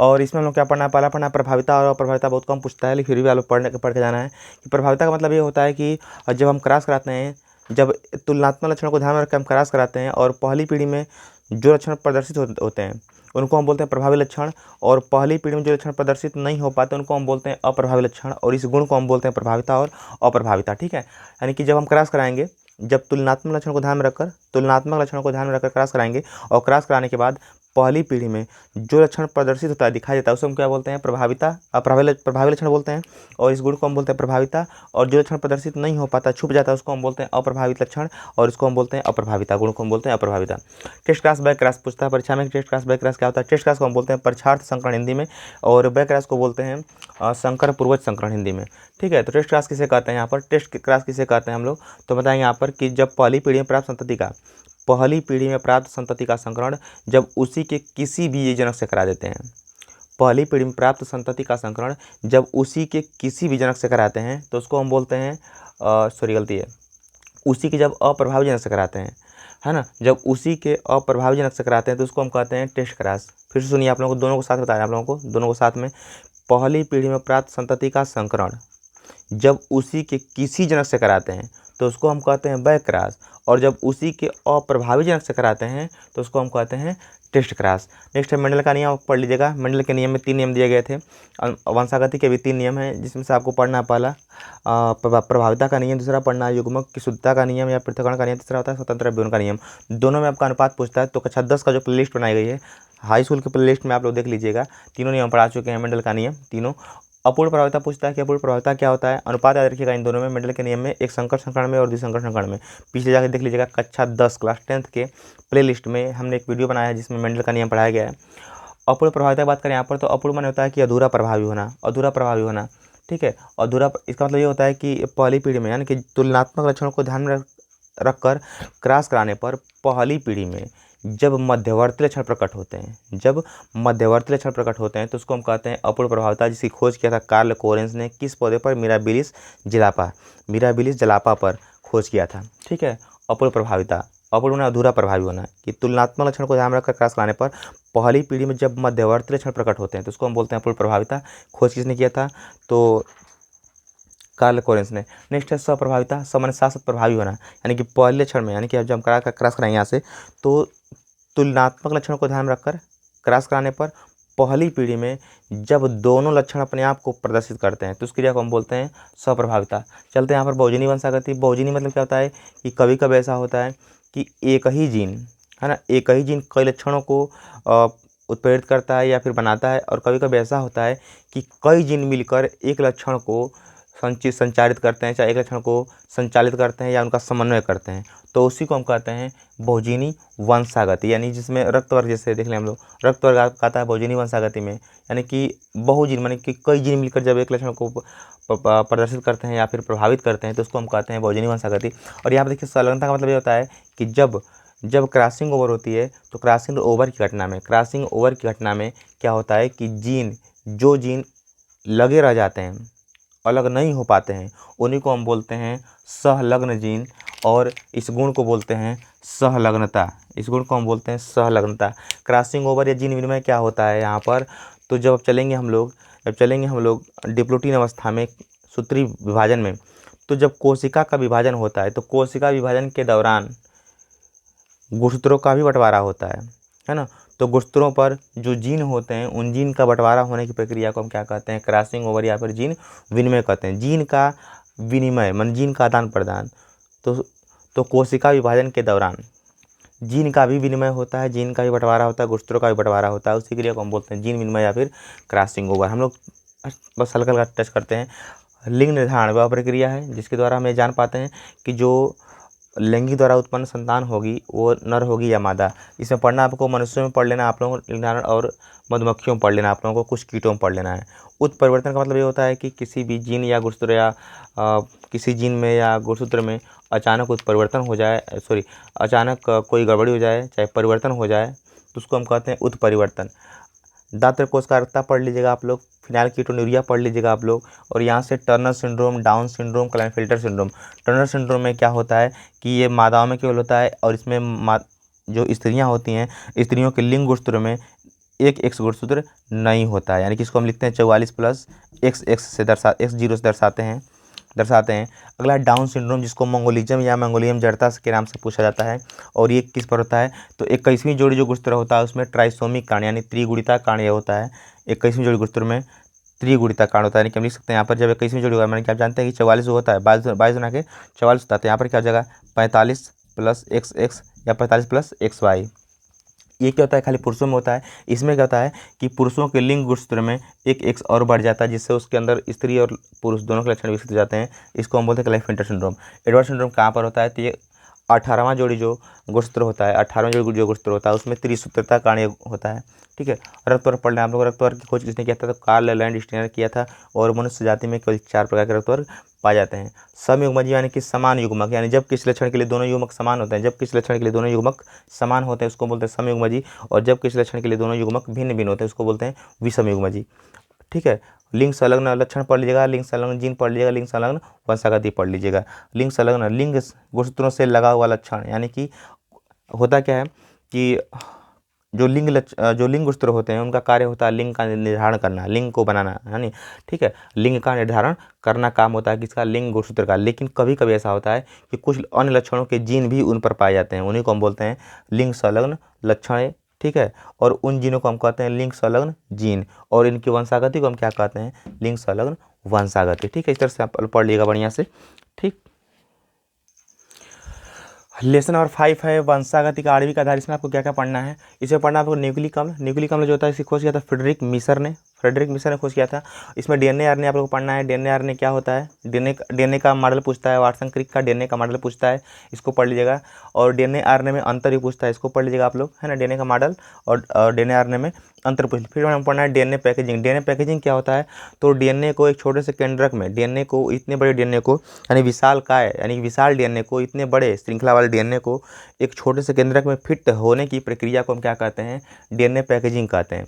और इसमें हम लोग क्या पढ़ना है, पहला पढ़ना है प्रभाविता, और प्रभाविता बहुत कम पूछता है, लेकिन फिर भी आप लोग पढ़ के जाना है कि प्रभाविता का मतलब ये होता है कि जब हम क्रॉस कराते हैं, जब तुलनात्मक लक्षणों को ध्यान में रखकर हम क्रॉस कराते हैं, और पहली पीढ़ी में जो लक्षण प्रदर्शित होते हैं उनको हम बोलते हैं प्रभावी लक्षण, और पहली पीढ़ी में जो लक्षण प्रदर्शित नहीं हो पाते उनको हम बोलते हैं अप्रभावी लक्षण, और इस गुण को हम बोलते हैं प्रभाविता और अप्रभाविता। ठीक है, यानी कि जब हम क्रॉस कराएंगे, जब तुलनात्मक लक्षणों को ध्यान में रखकर क्रॉस कराएंगे, और क्रॉस कराने के बाद पहली पीढ़ी में जो लक्षण प्रदर्शित होता है, दिखाई देता है, उसे हम क्या बोलते हैं, प्रभाविता, प्रभावी लक्षण बोलते हैं, और इस गुण को हम बोलते हैं प्रभाविता, और जो लक्षण प्रदर्शित नहीं हो पाता, छुप जाता है, उसको हम बोलते हैं अप्रभावित लक्षण, और इसको हम बोलते हैं अप्रभाविता, गुण को हम बोलते हैं अप्रभाविता। टेस्ट क्रॉस बैक क्रॉस पूछता है परीक्षा में, टेस्ट क्रॉस बैक क्रॉस क्या होता है। टेस्ट क्रॉस को हम बोलते हैं परीक्षार्थ संकरण हिंदी में, और बैक क्रॉस को बोलते हैं संकर पूर्वज संकरण हिंदी में। ठीक है, तो टेस्ट क्रॉस किसे कहते हैं, यहाँ पर टेस्ट क्रॉस किसे कहते हैं हम लोग, तो बताएंगे यहाँ पर कि जब पहली पीढ़ी में प्राप्त संतति का संकरण जब उसी के किसी भी जनक से करा देते हैं, पहली पीढ़ी में प्राप्त संतति का संकरण जब उसी के किसी भी जनक से कराते हैं, तो उसको हम बोलते हैं उसी के जब अप्रभावी जनक से कराते हैं, है ना, जब उसी के अप्रभावी जनक से कराते हैं तो उसको हम कहते हैं टेस्ट क्रॉस। फिर से सुनिए, आप लोगों को दोनों को साथ बता रहे हैं, आप लोगों को दोनों को साथ में, पहली पीढ़ी में प्राप्त संतति का संकरण जब उसी के किसी जनक से कराते हैं तो उसको हम कहते हैं बैक क्रॉस, और जब उसी के अप्रभावी जनक से कराते हैं तो उसको हम कहते हैं टेस्ट क्रॉस। नेक्स्ट है मेंडल का नियम, आप पढ़ लीजिएगा। मेंडल के नियम में 3 नियम दिए गए थे। वंशागति के भी 3 नियम हैं, जिसमें से आपको पढ़ना पहला प्रभाविता का नियम, दूसरा पढ़ना युग्मक की शुद्धता का नियम या पृथक्करण का नियम, तीसरा होता है स्वतंत्र व्यूहन का नियम। दोनों में आपका अनुपात पूछता है। तो कक्षा 10 का जो प्लेलिस्ट बनाई गई है हाई स्कूल के प्लेलिस्ट में आप लोग देख लीजिएगा, तीनों नियम पढ़ा चुके हैं मेंडल का नियम तीनों। अपूर्ण प्रभाविता पूछता है कि अपूर्ण प्रभाविता क्या होता है, अनुपात याद रखिएगा इन दोनों में, मेंडल के नियम में, एक संकर संकरण में और द्विसंकर संकरण में। पीछे जाकर देख लीजिएगा कक्षा 10 क्लास 10th के प्ले लिस्ट में हमने एक वीडियो बनाया है जिसमें मेंडल का नियम पढ़ाया गया है। अपूर्ण प्रभाविता की बात करें यहाँ पर, तो अपूर्ण माने होता है कि अधूरा प्रभावी होना, अधूरा प्रभावी होना, ठीक है। अधूरा इसका मतलब ये होता है कि पहली पीढ़ी में, यानी कि तुलनात्मक लक्षणों को ध्यान में रखकर क्रॉस कराने पर पहली पीढ़ी में जब मध्यवर्ती लक्षण प्रकट होते हैं, जब मध्यवर्ती लक्षण प्रकट होते हैं तो उसको हम कहते हैं अपूर्ण प्रभाविता, जिसकी खोज किया था कार्ल कोरेंस ने। किस पौधे पर? मिराबिलिस जलापा, मिराबिलिस जलापा पर खोज किया था, ठीक है। अपूर्ण प्रभाविता, अपूर्ण होना अधूरा प्रभावी होना, कि तुलनात्मक लक्षण को ध्यान में रखकर क्रॉस कराने पर पहली पीढ़ी में जब मध्यवर्ती लक्षण प्रकट होते हैं तो उसको हम बोलते हैं अपूर्ण प्रभाविता। खोज किसने किया था? तो कार्ल कोरेंस ने। नेक्स्ट है स्वप्रभाविता, माने साथ साथ प्रभावी होना, यानी कि पहले लक्षण में, यानी कि जब हम क्रॉस कराएंगे यहाँ से, तो तुलनात्मक लक्षणों को ध्यान में रखकर क्रॉस कराने पर पहली पीढ़ी में जब दोनों लक्षण अपने आप को प्रदर्शित करते हैं तो उस क्रिया को हम बोलते हैं स्वप्रभाविता। चलते हैं यहाँ पर बहुजनी वंशागति। बहुजनी मतलब क्या होता है कि कभी कभी ऐसा होता है कि एक ही जीन, है ना, एक ही जीन कई लक्षणों को उत्प्रेरित करता है या फिर बनाता है, और कभी कभी ऐसा होता है कि कई जीन मिलकर एक लक्षण को संचारित करते हैं, चाहे एक लक्षण को संचालित करते हैं या उनका समन्वय करते हैं, तो उसी को हम कहते हैं बहुजीनी वंशागति। यानी जिसमें रक्त वर्ग, जैसे देख लें हम लोग, रक्त वर्ग आता है बहुजीनी वंशागति में, यानी कि बहुजीन माने कि कई जीन मिलकर जब एक लक्षण को प्रदर्शित करते हैं या फिर प्रभावित करते हैं तो उसको हम कहते हैं बहुजीनी वंशागति। और यहाँ पर देखिए संलग्नता का मतलब ये होता है कि जब क्रॉसिंग ओवर होती है तो क्रॉसिंग ओवर की घटना में, क्रॉसिंग ओवर की घटना में क्या होता है कि जो जीन लगे रह जाते हैं, अलग नहीं हो पाते हैं, उन्हीं को हम बोलते हैं सहलग्न जीन, और इस गुण को बोलते हैं सहलग्नता। इस गुण को हम बोलते हैं सहलग्नता। क्रॉसिंग ओवर या जीन विनिमय क्या होता है यहाँ पर? तो जब चलेंगे हम लोग डिप्लोटीन अवस्था में, सूत्री विभाजन में, तो जब कोशिका का विभाजन होता है तो कोशिका विभाजन के दौरान गुणसूत्रों का भी बंटवारा होता है ना। तो गुणसूत्रों पर जो जीन होते हैं उन जीन का बंटवारा होने की प्रक्रिया को हम क्या कहते हैं? क्रॉसिंग ओवर या फिर जीन विनिमय कहते हैं। जीन का विनिमय मन जीन का आदान प्रदान, तो कोशिका विभाजन के दौरान जीन का भी विनिमय होता है, जीन का भी बंटवारा होता है, गुणसूत्रों का भी बंटवारा होता है, उसी क्रिया को हम बोलते हैं जीन विनिमय या फिर क्रॉसिंग ओवर। हम लोग बस हल्का हल्का टच करते हैं। लिंग निर्धारण वह प्रक्रिया है जिसके द्वारा हम ये जान पाते हैं कि जो लैंगिक द्वारा उत्पन्न संतान होगी वो नर होगी या मादा। इसमें पढ़ना आपको मनुष्यों में पढ़ लेना आप लोगों को निर्धारण, और मधुमक्खियों में पढ़ लेना आप लोगों को, कुछ कीटों में पढ़ लेना है। उत्परिवर्तन का मतलब ये होता है कि किसी भी जीन या गुणसूत्र या किसी जीन में या गुणसूत्र में अचानक उत्परिवर्तन हो जाए, अचानक कोई गड़बड़ी हो जाए, चाहे परिवर्तन हो जाए, तो उसको हम कहते हैं उत्परिवर्तन। दात्र कोशिकारिता पढ़ लीजिएगा आप लोग, फिनाइल कीटोन्यूरिया पढ़ लीजिएगा आप लोग, और यहाँ से Turner syndrome, down syndrome, Klinefelter syndrome. Turner syndrome में क्या होता है कि ये मादाओं में केवल होता है, और इसमें जो स्त्रियाँ होती हैं, स्त्रियों के लिंग गुणसूत्र में एक एक्स गुणसूत्र नहीं होता है, यानी कि इसको हम लिखते हैं 44+ XX से X0 से दर्शाते हैं। अगला है डाउन सिंड्रोम, जिसको मंगोलिज्म या मंगोलियम जड़ता के नाम से पूछा जाता है, और ये किस पर होता है? तो 21वीं जोड़ी जो गुणसूत्र होता है उसमें ट्राइसोमिक कांड यानी त्रिगुणिता कांड ये होता है। 21वीं जोड़ी गुणसूत्र में त्रिगुणिता कांड होता है, यानी कि हम लिख सकते हैं यहाँ पर जब 21वीं जोड़ी होगा, मैंने क्या आप जानते हैं कि 44 होता है, 22 गुना के 44 होता है, तो यहाँ पर क्या हो जाएगा 45+ XX या 45+ XY। ये क्या होता है? खाली पुरुषों में होता है। इसमें क्या होता है कि पुरुषों के लिंग गुणसूत्र में एक एक्स और बढ़ जाता है, जिससे उसके अंदर स्त्री और पुरुष दोनों के लक्षण विकसित हो जाते हैं। इसको हम बोलते हैं क्लाइनफिल्टर सिंड्रोम। एडवर्ड सिंड्रोम कहाँ पर होता है? तो ये 18वां जोड़ी जो गुणसूत्र होता है, 18वां जोड़ी जो गुणसूत्र होता है उसमें त्रिसूत्रता कांड होता है, ठीक है। रक्तवर्ग पढ़ना आप लोग। रक्तवर्ग की खोज किसने किया था? तो कार्ल लैंडस्टीनर ने किया था, और मनुष्य जाति में केवल 4 प्रकार के रक्तवर्ग पाए जाते हैं। समयुग्मजीव यानी कि समान युग्मक, यानी जब किसी लक्षण के लिए दोनों युग्मक समान होते हैं, जब किसी लक्षण के लिए दोनों युग्मक समान होते हैं उसको बोलते हैं समयुग्मजीव, और जब किसी लक्षण के लिए दोनों युग्मक भिन्न भिन्न होते हैं उसको बोलते हैं विषमयुग्मजीव, ठीक है। लिंग संलग्न लक्षण पढ़ लीजिएगा, लिंग संलग्न जीन पढ़ लीजिएगा, लिंग संलग्न वंशागति पढ़ लीजिएगा। लिंग संलग्न लिंग गुणसूत्रों से लगा हुआ लक्षण, यानी कि होता क्या है कि जो लिंग गुणसूत्र होते हैं उनका कार्य होता है लिंग का निर्धारण करना, लिंग को बनाना, है नहीं, ठीक है। लिंग का निर्धारण करना काम होता है किसका, लिंग गुणसूत्र का। लेकिन कभी कभी ऐसा होता है कि कुछ अन्य लक्षणों के जीन भी उन पर पाए जाते हैं, उन्हीं को हम बोलते हैं लिंग संलग्न लक्षण, ठीक है। और उन जीनों को हम कहते हैं लिंग संलग्न जीन, और इनकी वंशागति को हम क्या कहते हैं, लिंग संलग्न वंशागति, ठीक है। इस तरह से आप पढ़ लीजिएगा बढ़िया से, ठीक। लेसन नंबर 5 है वंशागति का आणविक आधार। इसमें आपको क्या क्या पढ़ना है, इसे पढ़ना आपको न्यूक्लिक अम्ल। न्यूक्लिक अम्ल जो होता है इसे खोज किया था फ्रेडरिक मिसर ने खोज किया था। इसमें डीएनए आरएनए आप लोग को पढ़ना है। डीएनए आरएनए क्या होता है, डीएनए का मॉडल पूछता है, वाटसन क्रिक का डीएनए का मॉडल पूछता है, इसको पढ़ लीजिएगा। और डीएनए आरएनए में अंतर भी पूछता है, इसको पढ़ लीजिएगा आप लोग, है ना। डीएनए का मॉडल और डीएनए आरएनए में अंतर पूछ। फिर हमें पढ़ना है डीएनए पैकेजिंग। डीएनए पैकेजिंग क्या होता है, तो डीएनए को एक छोटे से केंद्रक में, डीएनए को इतने बड़े डीएनए को यानी विशाल काय यानी विशाल डीएनए को, इतने बड़े श्रृंखला वाले डीएनए को एक छोटे से केंद्रक में फिट होने की प्रक्रिया को हम क्या कहते हैं, डीएनए पैकेजिंग कहते हैं।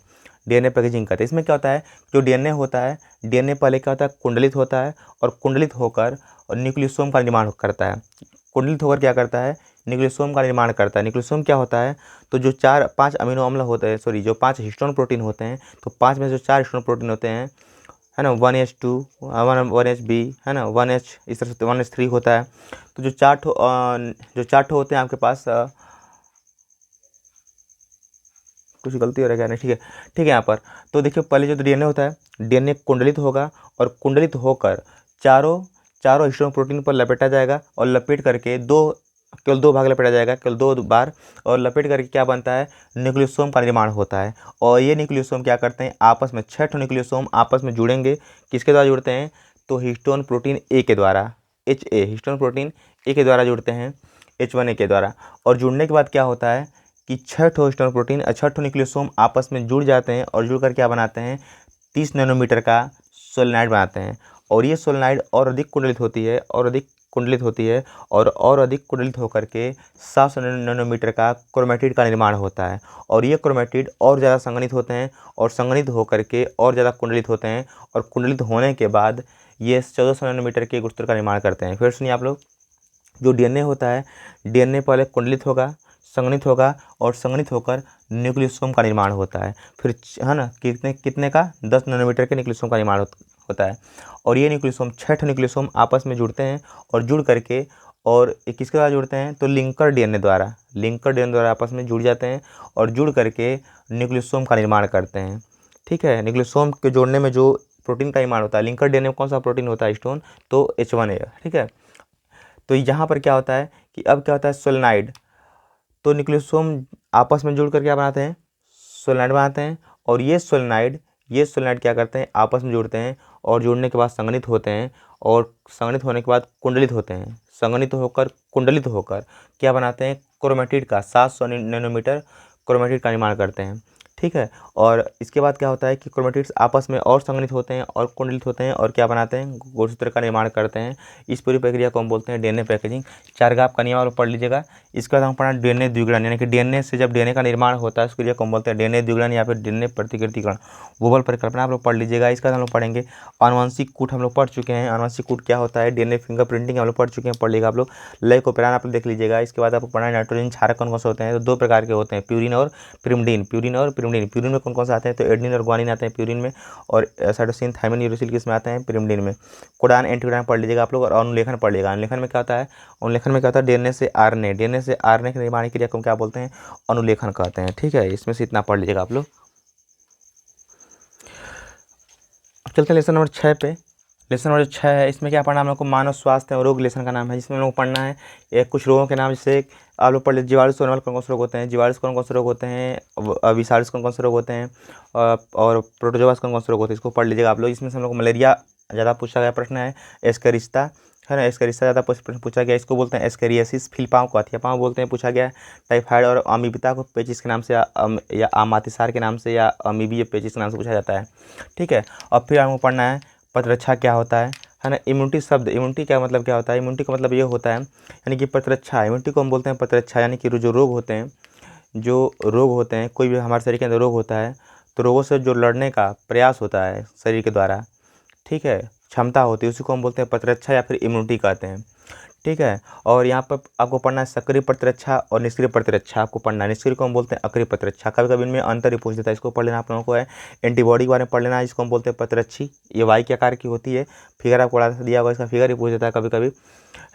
डीएनए पैकेजिंग कहते हैं। इसमें क्या होता है, जो डीएनए होता है, डीएनए पहले क्या होता है, कुंडलित होता है, और कुंडलित होकर और न्यूक्लियोसोम का निर्माण करता है। कुंडलित होकर क्या करता है, न्यूक्लियोसोम का निर्माण करता है। न्यूक्लियोसोम क्या होता है, तो जो 5 अमीनो अम्ल होते हैं, सॉरी जो 5 हिस्टोन प्रोटीन होते हैं, तो 5 में जो 4 हिस्टोन प्रोटीन होते हैं, है ना, 1H2 1HB, है ना, 1H, इस तरह से 1H3 होता है। तो जो 4 ठो होते हैं आपके पास, कुछ गलती हो रहा है क्या, नहीं, ठीक है यहाँ पर। तो देखिए पहले जो डीएनए होता है, डीएनए कुंडलित होगा, और कुंडलित होकर चारों हिस्टोन प्रोटीन पर लपेटा जाएगा, और लपेट करके केवल 2 भाग लपेटा जाएगा, केवल 2 बार, और लपेट करके क्या बनता है, न्यूक्लियोसोम का निर्माण होता है। और ये न्यूक्लियोसोम क्या करते हैं, आपस में 6 न्यूक्लियोसोम आपस में जुड़ेंगे, किसके द्वारा जुड़ते हैं, तो हिस्टोन प्रोटीन ए के द्वारा, HA, हिस्टोन प्रोटीन ए के द्वारा जुड़ते हैं, H1A के द्वारा। और जुड़ने के बाद क्या होता है कि 6 ठो हिस्टोन प्रोटीन, 6 ठो न्यूक्लियोसोम आपस में जुड़ जाते हैं, और जुड़कर क्या बनाते हैं, 30 नैनोमीटर का सोलेनाइड बनाते हैं। और ये सोलेनाइड और अधिक कुंडलित होती है, और अधिक कुंडलित होती है, और अधिक कुंडलित होकर के 700 नैनोमीटर का क्रोमेटिड का निर्माण होता है। और ये क्रोमेटिड और ज़्यादा संघनित होते हैं, और संघनित होकर के और ज़्यादा कुंडलित होते हैं, और कुंडलित होने के बाद ये 1400 नैनोमीटर के गुणसूत्र का निर्माण करते हैं। फिर सुनिए आप लोग, जो डीएनए होता है, डीएनए पहले कुंडलित होगा, संघनित होगा, और संघनित होकर न्यूक्लियोसोम का निर्माण होता है। फिर, है ना, कितने का, 10 नैनोमीटर के न्यूक्लियोसोम का निर्माण होता है। और ये न्यूक्लियोसोम, 6 न्यूक्लियोसोम आपस में जुड़ते हैं, और जुड़ करके, और किसके द्वारा जुड़ते हैं, तो लिंकर डीएनए द्वारा आपस में जुड़ जाते हैं, और जुड़ करके न्यूक्लियोसोम का निर्माण करते हैं, ठीक है। न्यूक्लियोसोम के जोड़ने में जो प्रोटीन का निर्माण होता है, लिंकर डीएनए में कौन सा प्रोटीन होता है, हिस्टोन, तो H1A, ठीक है। तो यहाँ पर क्या होता है कि अब क्या होता है, सोलेनाइड, तो न्यूक्लियोसोम आपस में जुड़ कर क्या बनाते हैं, सोलेनाइड बनाते हैं। और ये सोलेनाइड क्या करते हैं, आपस में जुड़ते हैं, और जुड़ने के बाद संघनित होते हैं, और संघनित होने के बाद कुंडलित होते हैं, संघनित होकर कुंडलित होकर क्या बनाते हैं, क्रोमेटिड का 700 नैनोमीटर क्रोमेटिड का निर्माण करते हैं, ठीक है। और इसके बाद क्या होता है कि क्रोमेटिड्स आपस में और संघनित होते हैं, और कुंडलित होते हैं, और क्या बनाते हैं, गुणसूत्र का निर्माण करते हैं। इस पूरी प्रक्रिया को हम बोलते हैं डीएनए पैकेजिंग। 4 का आपका नियम और पढ़ लीजिएगा। इसके बाद हम पढ़ा डीएनए द्विगुणन, यानी कि डीएनए से जब डीएनए का निर्माण होता है उस क्रिया को हम बोलते हैं डीएनए द्विगुणन, या फिर डीएनए प्रतिकृतिकरण, वोबल परिकल्पना आप लोग पढ़ लीजिएगा। इसके बाद हम लोग पढ़ेंगे आनुवंशिक कूट, हम लोग पढ़ चुके हैं। आनुवंशिक कूट क्या होता है, डीएनए फिंगरप्रिंटिंग हम लोग पढ़ चुके हैं, पढ़ लीजिएगा आप लोग। लय को पैरान आप लोग देख लीजिएगा। इसके बाद आपको पढ़ना है नाइट्रोजन क्षारक कौन कौन से होते हैं, तो 2 प्रकार के होते हैं, प्यूरिन और पिरिमिडीन। प्यूरिन में कौन कौन से आते हैं, तो एडेनिन और ग्वानिन आते हैं प्यूरिन में, और साइटोसिन थायमिन यूरेसिल किसमें आते हैं, पिरिमिडीन में। कोडान एंटीकोडान पढ़ लीजिएगा आप लोग, और अनुलेखन पढ़ लीजिएगा। अनुलेखन में क्या होता है, डीएनए से आरएनए के निर्माण की क्रिया को क्या बोलते हैं, अनुलेखन कहते हैं, ठीक है। इसमें से इतना पढ़ लीजिएगा आप लोग। चलते हैं लेसन नंबर 6 पे। लेसन नंबर 6 है, इसमें क्या पढ़ना हम लोग को, मानव स्वास्थ्य और रोग लेसन का नाम है, जिसमें हम लोग पढ़ना है कुछ रोगों के नाम, जैसे आप लोग पढ़ लीजिए जीवाणु से होने वाले कौन कौन से रोग होते हैं, विषाणु कौन कौन से रोग होते हैं, और प्रोटोजोआ कौन कौन से रोग होते हैं, इसको पढ़ लीजिएगा आप लोग। इसमें से हम लोग मलेरिया ज़्यादा पूछा गया प्रश्न है, एस्केरिस्ता, है ना, एस्केरिस्ता ज़्यादा प्रश्न पूछा गया, इसको बोलते हैं एस्केरियासिस। फिलपाँव को हथियापाँव बोलते हैं, पूछा गया। टाइफाइड और अमीबिता को पेचिस के नाम से, या आमातिसार के नाम से, या अमीबी पेचिस के नाम से पूछा जाता है, ठीक है। और फिर हमको पढ़ना है प्रतिरक्षा क्या होता है ना। इम्यूनिटी शब्द, इम्यूनिटी क्या मतलब क्या होता है, इम्यूनिटी का मतलब ये होता है, यानी कि प्रतिरक्षा, इम्यूनिटी को हम बोलते हैं प्रतिरक्षा, यानी कि जो रोग होते हैं, कोई भी हमारे शरीर के अंदर रोग होता है, तो रोगों से जो लड़ने का प्रयास होता है शरीर के द्वारा, ठीक है, क्षमता होती है, उसी को हम बोलते हैं प्रतिरक्षा, या फिर इम्यूनिटी कहते हैं, ठीक है। और यहाँ पर आपको पढ़ना है सक्रिय प्रतिरक्षा और निष्क्रिय प्रतिरक्षा आपको पढ़ना है। निष्क्रिय को हम बोलते हैं अक्रिय प्रतिरक्षा, कभी कभी इनमें अंतर ही पूछ देता है, इसको पढ़ लेना आप लोगों को है। एंटीबॉडी के बारे में पढ़ लेना है, जिसको हम बोलते हैं प्रतिरक्षी, ये वाई के आकार की होती है, फिगर आपको बड़ा दिया होगा, इसका फिगर ही पूछ देता है कभी कभी,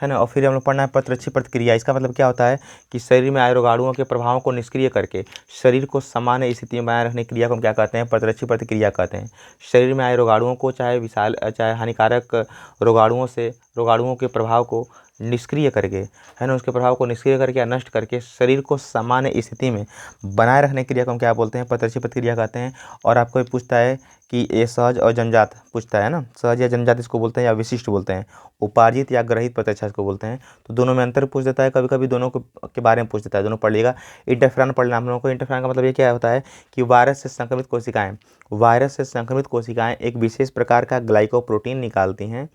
है ना। और फिर हम लोग पढ़ना है प्रतिरक्षी प्रतिक्रिया, इसका मतलब क्या होता है कि शरीर में आए रोगाणुओं के प्रभावों को निष्क्रिय करके शरीर को सामान्य स्थिति में बनाए रखने की क्रिया को हम क्या कहते हैं, प्रतिरक्षी प्रतिक्रिया कहते हैं। शरीर में आए रोगाणुओं को, चाहे विशाल चाहे हानिकारक रोगाणुओं के प्रभाव को निष्क्रिय करके, है ना, उसके प्रभाव को निष्क्रिय करके या नष्ट करके शरीर को सामान्य स्थिति में बनाए रखने की क्रिया को हम क्या बोलते हैं, प्रतिरक्षी प्रतिक्रिया कहते हैं। और आपको ये पूछता है कि ये सहज और जन्मजात पूछता है ना, सहज या जन्मजात इसको बोलते हैं, या विशिष्ट बोलते हैं, उपार्जित या ग्रहित प्रतिरक्षा इसको बोलते हैं। तो दोनों में अंतर पूछ देता है, कभी कभी दोनों के बारे में पूछ देता है, दोनों पढ़ लिएगा। इंटरफेरॉन पढ़ना हम लोगों को। इंटरफेरॉन का मतलब ये क्या होता है कि वायरस से संक्रमित कोशिकाएं एक विशेष प्रकार का ग्लाइकोप्रोटीन निकालती हैं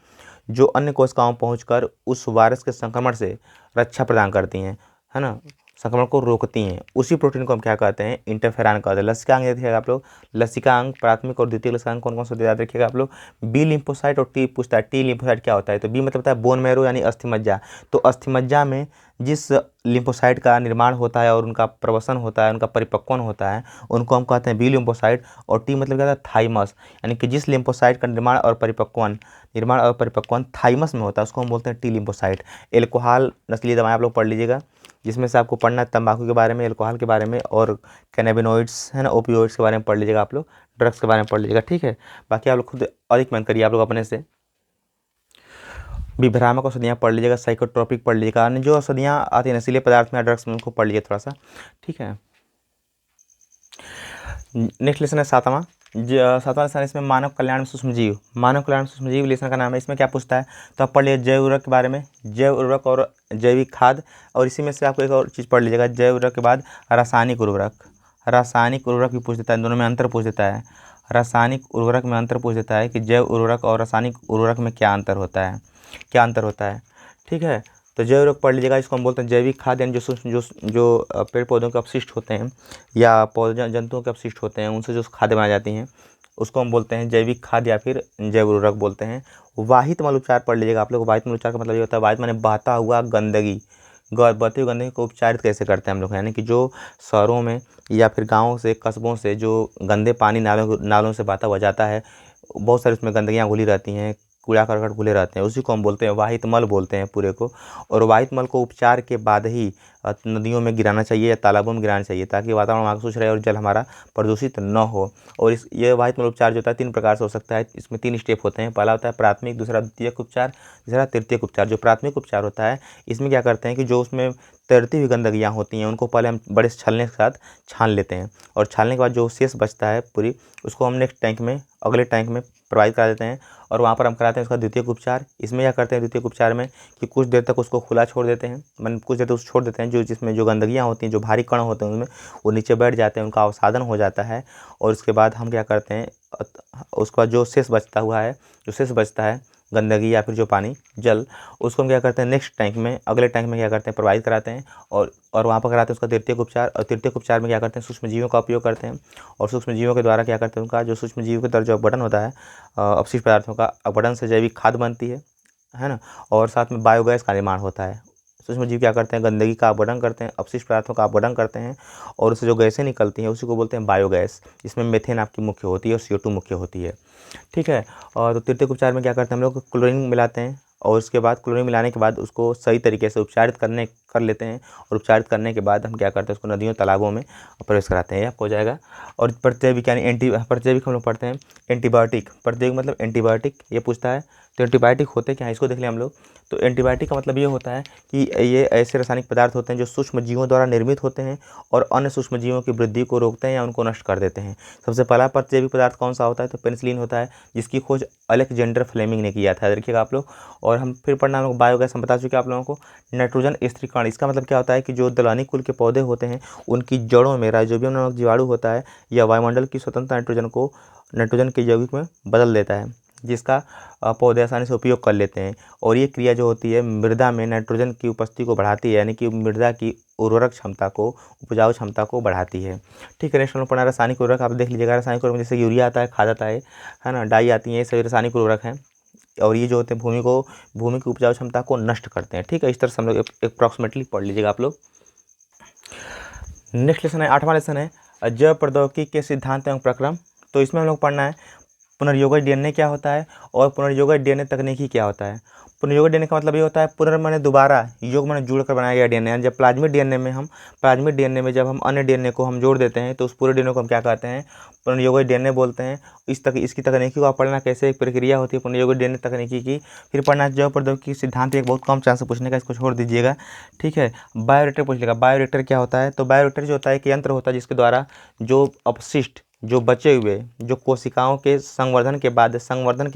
जो अन्य कोशिकाओं पहुंचकर उस वायरस के संक्रमण से रक्षा प्रदान करती हैं, है ना, संक्रमण को रोकती हैं। उसी प्रोटीन को हम क्या कहते हैं, इंटरफेरॉन कहते हैं। लसिकांग देखिएगा आप लोग, लसिकांग प्राथमिक और द्वितीय लसिकांग कौन कौन से याद रखिएगा आप लोग। बी लिम्फोसाइट और टी पूछता है, टी लिम्फोसाइट क्या होता है, तो बी मतलब होता है बोन मैरो यानी अस्थिमज्जा। तो अस्थिमज्जा में जिस लिम्फोसाइट का निर्माण होता है और उनका प्रवसन होता है, उनका परिपक्वन होता है, उनको हम कहते हैं बी लिम्फोसाइट। और टी मतलब क्या होता है, थाइमस, यानी कि जिस लिम्फोसाइट का निर्माण और परिपक्वन थाइमस में होता है उसको हम बोलते हैं टी लिम्फोसाइट। एल्कोहल नस्लीय दवाएं आप लोग पढ़ लीजिएगा, जिसमें से आपको पढ़ना है तंबाकू के बारे में, एल्कोहल के बारे में, और कैनाबिनोइड्स, है ना, ओपियोइड्स के बारे में पढ़ लीजिएगा आप लोग, ड्रग्स के बारे में पढ़ लीजिएगा, ठीक है। बाकी आप लोग खुद अधिक मेहनत करिए आप लोग अपने से। विभ्रामक औषधियाँ पढ़ लीजिएगा, साइकोट्रोपिक पढ़ लीजिएगा, अन्य जो औषधियाँ आती हैं नशीले पदार्थ में, ड्रग्स में, उनको पढ़ लीजिए थोड़ा सा, ठीक है। नेक्स्ट लेसन है सातवां लेसन, इसमें मानव कल्याण में सूक्ष्मजीव। मानव कल्याण में सूक्ष्मजीव लेसन का नाम है। इसमें क्या पूछता है, तो आप पढ़ लीजिए जैव उर्वरक के बारे में, जैव उर्वरक और जैविक खाद। और इसी में से आपको एक और चीज़ पढ़ लीजिएगा, जैव उर्वरक के बाद रासायनिक उर्वरक भी पूछ देता है, दोनों में अंतर पूछ देता है। रासायनिक उर्वरक में अंतर पूछ देता है कि जैव उर्वरक और रासायनिक उर्वरक में क्या अंतर होता है, ठीक है। तो जैव उर्वरक पढ़ लीजिएगा, इसको हम बोलते हैं जैविक खाद, यानी जो पेड़ पौधों के अपशिष्ट होते हैं या पौधे जंतुओं के अपशिष्ट होते हैं, उनसे जो खादें बनाई जाती हैं उसको हम बोलते हैं जैविक खाद या फिर जैव उर्वरक बोलते हैं। वाहित मल उपचार पढ़ लीजिएगा आप लोग। वाहित मल उपचार का मतलब ये होता है, वाहित माने बहता हुआ गंदगी, बहती हुई गंदगी को उपचारित कैसे करते हैं हम लोग, यानी कि जो शहरों में या फिर गाँवों से, कस्बों से जो गंदे पानी नालों से बहता हुआ जाता है, बहुत सारी उसमें गंदगियाँ घुली रहती हैं, कूड़ा करकट घुले रहते हैं, उसी को हम बोलते हैं वाहित मल बोलते हैं पूरे को। और वाहित मल को उपचार के बाद ही नदियों में गिराना चाहिए या तालाबों में गिराना चाहिए, ताकि वातावरण वहाँ का स्वच्छ रहे और जल हमारा प्रदूषित न हो। और ये वाहित मल उपचार जो होता है 3 प्रकार से हो सकता है, इसमें 3 स्टेप होते हैं। पहला होता है प्राथमिक, दूसरा द्वितीयक उपचार, तीसरा तृतीयक उपचार। जो प्राथमिक उपचार होता है इसमें क्या करते हैं कि जो उसमें तैरती हुई गंदगियाँ होती हैं उनको पहले हम बड़े छलने के साथ छान लेते हैं, और छानने के बाद जो शेष बचता है पूरी, उसको हम नेक्स्ट टैंक में, अगले टैंक में प्रवाहित करा देते हैं, और वहाँ पर हम कराते हैं उसका द्वितीयक उपचार। इसमें क्या करते हैं द्वितीयक उपचार में कि कुछ देर तक उसको खुला छोड़ देते हैं, मतलब कुछ देर तक उसको छोड़ देते हैं, जिसमें जो गंदगियाँ होती हैं, जो भारी कण होते हैं उनमें, वो नीचे बैठ जाते हैं, उनका अवसादन हो जाता है। और उसके बाद हम क्या करते हैं, उसके बाद जो शेष बचता है गंदगी या फिर जो पानी जल, उसको हम क्या करते हैं नेक्स्ट टैंक में, अगले टैंक में क्या करते हैं प्रवाहित कराते हैं, और वहाँ पर कराते हैं उसका तृतीयक उपचार। और तृतीयक उपचार में क्या करते हैं सूक्ष्मजीवियों का उपयोग करते हैं, और सूक्ष्मजीवियों के द्वारा क्या करते हैं उनका जो सूक्ष्मजीवियों के द्वारा जो अपघटन होता है, अपशिष्ट पदार्थों का अपघटन से जैविक खाद बनती है ना, और साथ में बायोगैस का निर्माण होता है। सूक्ष्मजीव क्या करते हैं, गंदगी का अपघटन करते हैं, अपशिष्ट पदार्थों का अपघटन करते हैं, और उससे जो गैसें निकलती हैं उसी को बोलते हैं बायोगैस, जिसमें मेथेन आपकी मुख्य होती है और CO2 मुख्य होती है, ठीक है। और तो तृतीयक उपचार में क्या करते हैं हम लोग, क्लोरीन मिलाते हैं, और उसके बाद क्लोरीन मिलाने के बाद उसको सही तरीके से उपचारित कर लेते हैं, और उपचारित करने के बाद हम क्या करते हैं उसको नदियों तालाबों में प्रवेश कराते हैं, ये आपको हो जाएगा। और प्रतिजैविक यानी प्रतिजैविक हम लोग पढ़ते हैं एंटीबायोटिक। प्रतिजैविक मतलब एंटीबायोटिक, ये पूछता है। तो एंटीबायोटिक होते क्या हैं इसको देख लें हम लोग। तो एंटीबायोटिक का मतलब ये होता है कि ये ऐसे रासायनिक पदार्थ होते हैं जो सूक्ष्म जीवों द्वारा निर्मित होते हैं और अन्य सूक्ष्म जीवों की वृद्धि को रोकते हैं या उनको नष्ट कर देते हैं। सबसे पहला प्रतिजैविक पदार्थ कौन सा होता है, तो पेनिसिलिन होता है, जिसकी खोज अलेक्जेंडर फ्लेमिंग ने किया था, देखिएगा आप लोग। और हम फिर पढ़ना हम लोग बायोगैस, हम बता चुके आप लोगों को। नाइट्रोजन स्थिरीकरण, इसका मतलब क्या होता है कि जो दलहनी कुल के पौधे होते हैं उनकी जड़ों में राइजोबियम नामक जीवाणु होता है, या वायुमंडल की स्वतंत्र नाइट्रोजन के यौगिक में बदल देता है, जिसका पौधे आसानी से उपयोग कर लेते हैं। और ये क्रिया जो होती है मृदा में नाइट्रोजन की उपस्थिति को बढ़ाती है, यानी कि मृदा की उर्वरक क्षमता को, उपजाऊ क्षमता को बढ़ाती है, ठीक है। नेक्स्ट हम पढ़ना रासायनिक उर्वरक, आप देख लीजिएगा। रासायनिक उर्वरक जैसे यूरिया आता है, खाद आता है ना, डाई आती है, ये सभी रासायनिक उर्वरक हैं। और ये जो होते हैं भूमि की उपजाऊ क्षमता को नष्ट करते हैं। ठीक है, इस तरह से हम लोग अप्रॉक्सीमेटली पढ़ लीजिएगा आप लोग। नेक्स्ट लेसन है, 8वां लेसन है जैव प्रौद्योगिकी के सिद्धांत एवं प्रक्रम। तो इसमें हम लोग पढ़ना है पुनर्योगज डीएनए क्या होता है और पुनर्योगज डीएनए तकनीकी क्या होता है। पुनर्योगज डीएनए का मतलब ये होता है पुनर्माने दोबारा, योग माने जुड़कर बनाया गया डीएनए। जब प्लाज्मिक डीएनए में जब हम अन्य डीएनए को हम जोड़ देते हैं तो उस पूरे डीएनए को हम क्या कहते हैं, पुनर्योगज डीएनए बोलते हैं। इसकी तकनीकी को आप पढ़ना कैसे एक प्रक्रिया होती है पुनर्योगज डीएनए तकनीकी की। फिर पढ़ना जैव प्रौद्योगिकी सिद्धांत, एक बहुत कम चांस से पूछने का, इसको छोड़ दीजिएगा। ठीक है, बायोरिएक्टर पूछ लेगा। बायोरिएक्टर क्या होता है, तो बायोरिएक्टर जो होता है एक यंत्र होता है जिसके द्वारा जो अपशिष्ट, जो बचे हुए, जो कोशिकाओं के संवर्धन के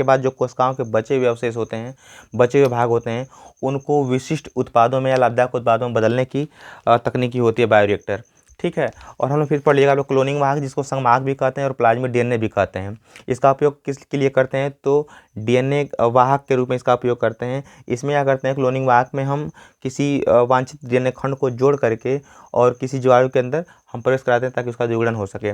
बाद जो कोशिकाओं के बचे हुए अवशेष होते हैं, बचे हुए भाग होते हैं, उनको विशिष्ट उत्पादों में या लाभदायक उत्पादों में बदलने की तकनीकी होती है बायोरिएक्टर। ठीक है, और हम लोग फिर पढ़ लीजिएगा आप लोग क्लोनिंग वाहक, जिसको संवाहक भी कहते हैं और प्लाज्मिक डीएनए भी कहते हैं। इसका उपयोग किसके लिए करते हैं, तो डीएनए वाहक के रूप में इसका उपयोग करते हैं। इसमें क्या करते हैं, क्लोनिंग वाहक में हम किसी वांछित डीएनए खंड को जोड़ करके और किसी जीवाणु के अंदर हम प्रवेश कराते हैं ताकि उसका द्विगुणन हो सके।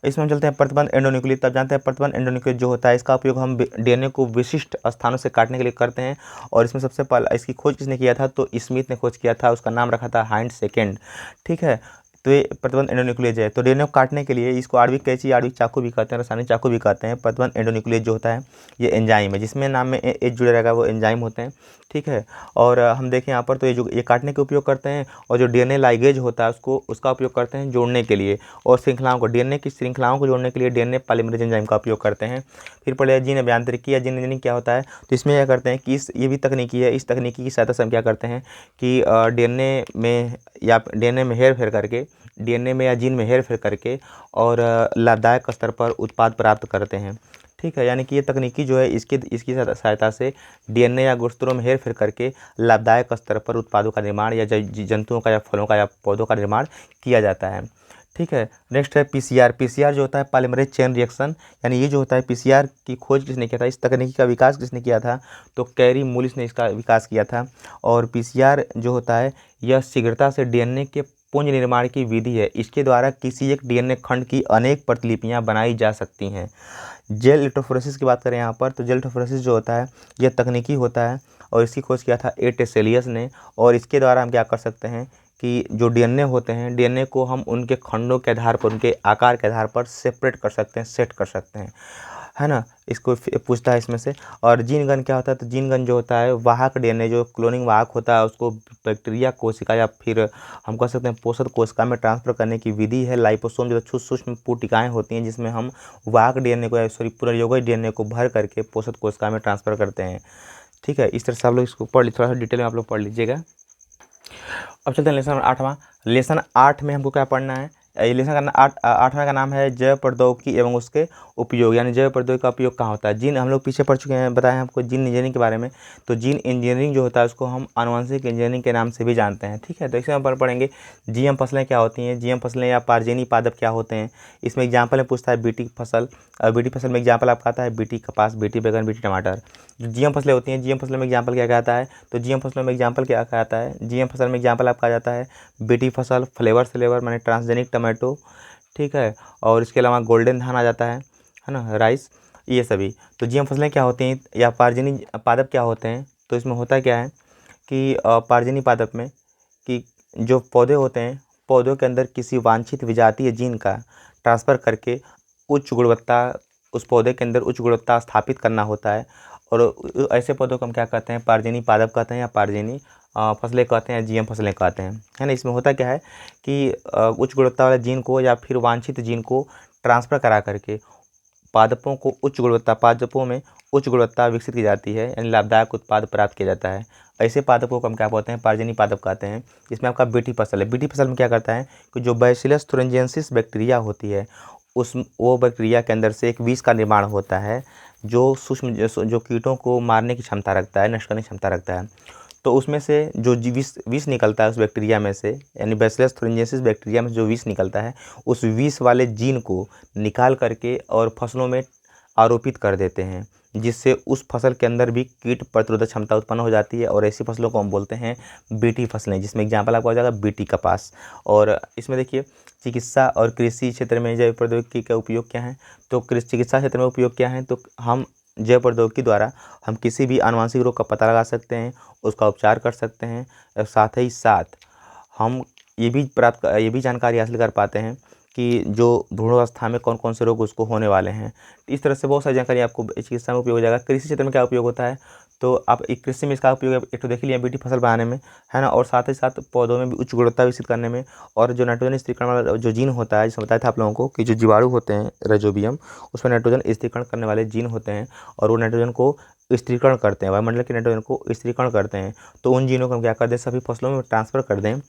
इसमें हम चलते हैं प्रतिबंध एंडोन्यूक्लियस। तब जानते हैं प्रतिबंध एंडोन्यूक्लियस जो होता है, इसका उपयोग हम डीएनए को विशिष्ट स्थानों से काटने के लिए करते हैं। और इसमें सबसे पहले इसकी खोज किसने किया था, तो स्मिथ ने खोज किया था, उसका नाम रखा था हाइंड सेकेंड। ठीक है, तो ये प्रतिबंध एंडोन्यूक्लियस है। तो डीएनए को काटने के लिए इसको आणविक कैंची, आणविक चाकू भी कहते हैं, रासायनिक चाकू भी कहते हैं। प्रतिबंध एंडोन्यूक्लियस जो होता है ये एंजाइम है, जिसमें नाम में एच जुड़े रहेगा वो एंजाइम होते हैं। ठीक है, और हम देखें यहाँ पर तो ये काटने के उपयोग करते हैं, और जो डीएनए लाइगेज होता है उसका उपयोग करते हैं जोड़ने के लिए, और श्रृंखलाओं को, डीएनए की श्रृंखलाओं को जोड़ने के लिए डीएनए पॉलीमरेज एंजाइम का उपयोग करते हैं। फिर पढ़े जीन अभियांत्रिकी या जीन इंजीनियरिंग क्या होता है, तो इसमें क्या करते हैं कि ये भी तकनीकी है, इस तकनीकी की सहायता से हम क्या करते हैं कि डीएनए में हेर फेर करके, डीएनए में या जीन में हेर फेर करके और लाभदायक स्तर पर उत्पाद प्राप्त करते हैं। ठीक है, यानी कि ये तकनीकी जो है इसकी सहायता से डीएनए या गुणसूत्रों में हेर फेर करके लाभदायक स्तर पर उत्पादों का निर्माण या जंतुओं का या फलों का या पौधों का निर्माण किया जाता है। ठीक है, नेक्स्ट है पीसीआर। पीसीआर जो होता है पॉलीमरेज चेन रिएक्शन, यानी ये जो होता है पीसीआर की खोज किसने किया था, इस तकनीकी का विकास किसने किया था, तो कैरी मूलिस ने इसका विकास किया था। और पीसीआर जो होता है यह शीघ्रता से डीएनए के पुंज निर्माण की विधि है। इसके द्वारा किसी एक डीएनए खंड की अनेक प्रतिलिपियां बनाई जा सकती हैं। जेल इलेक्ट्रोफोरेसिस की बात करें यहाँ पर, तो जेल इलेक्ट्रोफोरेसिस जो होता है यह तकनीकी होता है और इसकी खोज किया था ए टेसेलियस ने। और इसके द्वारा हम क्या कर सकते हैं कि जो डीएनए होते हैं, डीएनए को हम उनके खंडों के आधार पर, उनके आकार के आधार पर सेपरेट कर सकते हैं, सेट कर सकते हैं, है ना। इसको पूछता है इसमें से। और जीन गन क्या होता है, तो जीन गन जो होता है वाहक डीएनए, जो क्लोनिंग वाहक होता है उसको बैक्टीरिया कोशिका या फिर हम कह सकते हैं पोषक कोशिका में ट्रांसफ़र करने की विधि है लाइपोसोम, जो सूक्ष्म पुटिकाएँ होती हैं जिसमें हम वाहक डीएनए को पुनर्योगज डीएनए को भर करके पोषक कोशिका में ट्रांसफ़र करते हैं। ठीक है, इस तरह से आप लोग इसको पढ़ लीजिए, थोड़ा सा डिटेल में आप लोग पढ़ लीजिएगा। अब चलते हैं लेसन 8वां। लेसन 8 में हमको क्या पढ़ना है, लेसन का 8वां का नाम है जैव प्रौद्योगिकी एवं उसके उपयोग, यानी जैव प्रौद्योगिकी का उपयोग कहाँ होता है। जीन हम लोग पीछे पढ़ चुके हैं, बताया हमको जीन इंजीनियरिंग के बारे में। तो जीन इंजीनियरिंग जो होता है उसको हम आनुवंशिक इंजीनियरिंग के नाम से भी जानते हैं। ठीक है, तो इसमें हम पढ़ेंगे जीएम फसलें क्या होती हैं, जीएम फसलें या पारजीनी पादप क्या होते हैं। इसमें एग्जाम्पल में पूछता है बीटी फसल, बीटी फसल में एग्जाम्पल आपका आता है बीटी कपास, बीटी बैगन, बीटी टमाटर। जो जीएम फसलें होती हैं, जीएम फसलों में एग्जाम्पल क्या कहता है, तो जीएम फसलों में एग्जाम्पल क्या कहता है, जीएम फसल में एग्जाम्पल आपका आ जाता है बीटी फसल, फ्लेवर माने ट्रांसजेनिक टमाटो। ठीक है, और इसके अलावा गोल्डन धान आ जाता है ना, राइस, ये सभी। तो जीएम फसलें क्या होती हैं या पारजीनी पादप क्या होते हैं, तो इसमें होता क्या है कि पारजीनी पादप में कि जो पौधे होते हैं, पौधों के अंदर किसी वांछित विजातीय जीन का ट्रांसफ़र करके उच्च गुणवत्ता, उस पौधे के अंदर उच्च गुणवत्ता स्थापित करना होता है। और ऐसे पौधों को हम क्या कहते हैं, पारजीनी पादप कहते हैं या पारजीनी फसलें कहते हैं, जीएम फसलें कहते हैं, है ना। इसमें होता क्या है कि उच्च गुणवत्ता वाले जीन को या फिर वांछित जीन को ट्रांसफ़र करा करके पादपों में उच्च गुणवत्ता विकसित की जाती है, यानी लाभदायक उत्पाद प्राप्त किया जाता है। ऐसे पादपों को हम क्या बोलते हैं, पारजीनी पादप कहते हैं। इसमें आपका बीटी फसल है। बीटी फसल में क्या करता है कि जो बैसिलस थुरिंजिएंसिस बैक्टीरिया होती है, वो बैक्टीरिया के अंदर से एक विष का निर्माण होता है जो सूक्ष्म जो कीटों को मारने की क्षमता रखता है, नष्ट करने की क्षमता रखता है। तो उसमें से जो विष निकलता है उस बैक्टीरिया में से, यानी बैसिलस थुरिंजिएंसिस बैक्टीरिया में जो विष निकलता है, उस विष वाले जीन को निकाल करके और फसलों में आरोपित कर देते हैं, जिससे उस फसल के अंदर भी कीट प्रतिरोधक क्षमता उत्पन्न हो जाती है। और ऐसी फसलों को हम बोलते हैं बीटी फसलें, जिसमें एग्जाम्पल आपको आ जाएगा बीटी कपास। और इसमें देखिए चिकित्सा और कृषि क्षेत्र में जैव प्रौद्योगिकी का उपयोग क्या है, तो चिकित्सा क्षेत्र में उपयोग क्या है, तो हम जैव प्रौद्योगिकी द्वारा हम किसी भी आनुवंशिक रोग का पता लगा सकते हैं, उसका उपचार कर सकते हैं, और साथ ही साथ हम ये भी जानकारी हासिल कर पाते हैं कि जो भ्रूणावस्था में कौन कौन से रोग उसको होने वाले हैं। इस तरह से बहुत सारी जानकारी आपको चिकित्सा में उपयोग हो जाएगा। कृषि क्षेत्र में क्या उपयोग होता है, तो आप एक कृषि में इसका उपयोग एक तो देख लिया बीटी फसल बनाने में, है ना, और साथ ही साथ पौधों में भी उच्च गुणवत्ता विकसित करने में, और जो नाइट्रोजन स्थिरीकरण वाला जो जीन होता है, जैसे बताया था आप लोगों को कि जो जीवाणु होते हैं राइजोबियम, उसमें नाइट्रोजन स्थिरीकरण करने वाले जीन होते हैं, और वो नाइट्रोजन को स्थिरीकरण करते हैं, वायुमंडल के नाइट्रोजन को स्थिरीकरण करते हैं। तो उन जीनों को हम क्या कर दें, सभी फसलों में ट्रांसफ़र कर दें,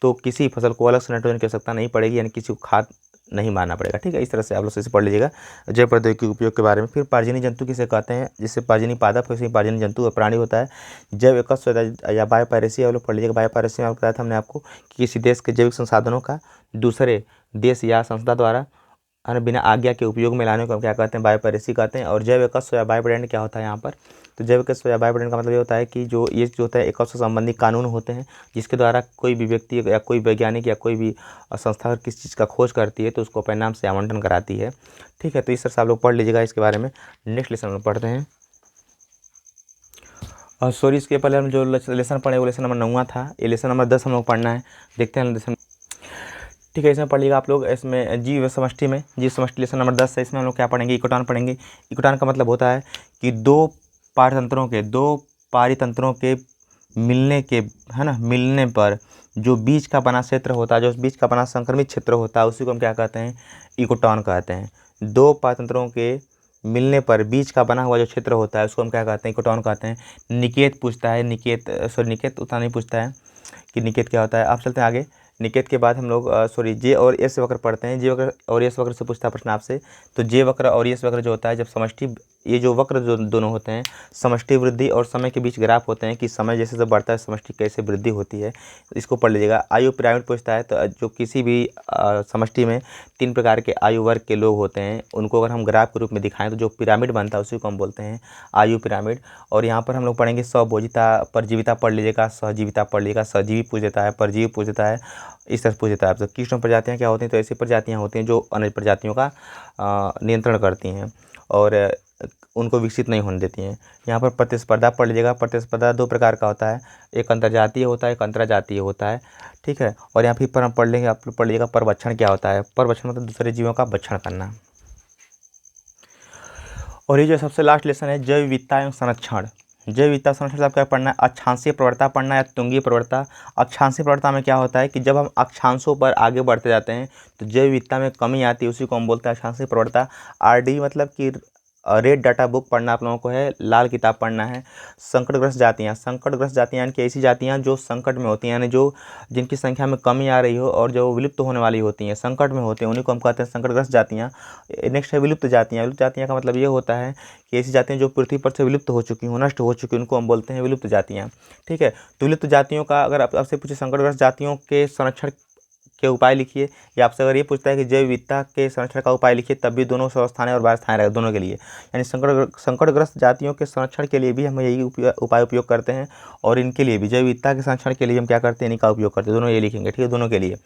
तो किसी फसल को अलग से नाइट्रोजन की आवश्यकता नहीं पड़ेगी, यानी किसी को खाद नहीं मारना पड़ेगा। ठीक है, इस तरह से आप लोग से पढ़ लीजिएगा जैव प्रौद्योगिकी के उपयोग के बारे में। फिर पारजीनी जंतु किसे कहते हैं, जिससे पारजीनी पादप किसी पारजीनी जंतु और प्राणी होता है। जैव एकत्व या बायोपायरेसी आप लोग पढ़ लीजिएगा। बायोपायरेसी में बताया था हमने आपको कि किसी देश के जैविक संसाधनों का दूसरे देश या संस्था द्वारा बिना आज्ञा के उपयोग में लाने को हम क्या कहते हैं, बायोपायरेसी कहते हैं। और जैव एकत्व या बायोब्रेंड क्या होता है यहाँ पर, तो जैव एकत्व या बायोब्रेंड का मतलब ये होता है कि जो होता है एकत्व संबंधी कानून होते हैं, जिसके द्वारा कोई भी व्यक्ति या कोई वैज्ञानिक या कोई भी संस्था अगर किसी चीज़ का खोज करती है तो उसको अपने नाम से आवंटन कराती है। ठीक है, तो इस तरह से आप लोग पढ़ लीजिएगा इसके बारे में। नेक्स्ट लेसन में पढ़ते हैं, और सॉरी इसके पहले हम जो लेसन पढ़े वो लेसन नंबर 9 था, ये लेसन नंबर 10 हम लोग पढ़ना है। देखते हैं लेसन। ठीक है, इसमें पढ़ लीजिएगा आप लोग। इसमें जीव समष्टि में जीव समष्टि लेसन नंबर 10 है। इसमें हम लोग क्या पढ़ेंगे, इकोटॉन पढ़ेंगे। इकोटॉन का मतलब होता है कि दो पारितंत्रों के मिलने के, है ना, मिलने पर जो बीच का बना क्षेत्र होता है, जो बीच का बना संक्रमित क्षेत्र होता है, उसी को हम क्या कहते हैं, इकोटॉन कहते हैं। दो पारितंत्रों के मिलने पर बीच का बना हुआ जो क्षेत्र होता है उसको हम क्या कहते हैं, इकोटॉन कहते हैं। निकेत पूछता है, निकेत उतना नहीं पूछता है कि निकेत क्या होता है। आप चलते हैं आगे। निकेत के बाद हम लोग जे और एस वक्र पढ़ते हैं। जे वक्र और एस वक्र से पूछता है प्रश्न आपसे, तो जे वक्र और एस वक्र जो होता है, जब समष्टि, ये जो वक्र जो दोनों होते हैं, समष्टि वृद्धि और समय के बीच ग्राफ होते हैं कि समय जैसे जब बढ़ता है समष्टि कैसे वृद्धि होती है, तो इसको पढ़ लीजिएगा। आयु पिरामिड पूछता है, तो जो किसी भी समष्टि में 3 प्रकार के आयु वर्ग के लोग होते हैं, उनको अगर हम ग्राफ के रूप में दिखाएं तो जो पिरामिड बनता है उसी को हम बोलते हैं आयु पिरामिड। और यहाँ पर हम लोग पढ़ेंगे स्वभोजिता, परजीविता पढ़ लीजिएगा, सहजीविता पढ़ लीजिएगा। सहजीवी पूछ देता है, परजीवी पूछ देता है, इस तरह से पूछ देता है आपसे। किष्ण प्रजातियाँ क्या होती हैं, तो ऐसी प्रजातियाँ होती हैं जो अन्य प्रजातियों का नियंत्रण करती हैं और उनको विकसित नहीं होने देती हैं। यहाँ पर प्रतिस्पर्धा पढ़ लीजिएगा। प्रतिस्पर्धा 2 प्रकार का होता है, एक अंतर्जातीय होता है, एक अंतर्जातीय होता है। ठीक है, और यहाँ फिर हम पढ़ लेंगे, आप लोग पढ़ लीजिएगा परभक्षण क्या होता है। परभक्षण मतलब दूसरे जीवों का भक्षण करना। और ये जो सबसे लास्ट लेसन है, जैव विविधता एवं संरक्षण। जैव विविधता संरक्षण से आप क्या पढ़ना है, अक्षांशीय प्रवणता पढ़ना है या तुंगीय प्रवणता। अक्षांशीय प्रवणता में क्या होता है कि जब हम अक्षांशों पर आगे बढ़ते जाते हैं तो जैव विविधता में कमी आती है, उसी को हम बोलते हैं अक्षांशीय प्रवणता। आरडी मतलब कि रेड डाटा बुक पढ़ना आप लोगों को है, लाल किताब पढ़ना है। संकटग्रस्त जातियाँ, संकटग्रस्त जातियाँ यानी कि ऐसी जातियाँ जो संकट में होती हैं, यानी जो जिनकी संख्या में कमी आ रही हो और जो विलुप्त होने वाली होती हैं, संकट में होते हैं, उन्हीं को हम कहते हैं संकटग्रस्त जातियाँ। नेक्स्ट है विलुप्त जातियाँ। विलुप्त जातियाँ का मतलब ये होता है कि ऐसी जातियाँ जो पृथ्वी पर से विलुप्त हो चुकी हों, नष्ट हो चुकी, उनको हम बोलते हैं विलुप्त जातियाँ। ठीक है, तो विलुप्त जातियों का अगर आपसे पूछे संकटग्रस्त जातियों के संरक्षण के उपाय लिखिए, या आपसे अगर ये पूछता है कि जैव विविधता के संरक्षण का उपाय लिखिए, तब भी दोनों स्वस्थानीय और बाह्य रहेगा, दोनों के लिए। यानी संकटग्रस्त जातियों के संरक्षण के लिए भी हम यही उपाय उपयोग करते हैं, और इनके लिए भी जैव विविधता के संरक्षण के लिए हम क्या करते हैं, इनका उपयोग करते हैं। दोनों ये लिखेंगे, ठीक है, दोनों के लिए।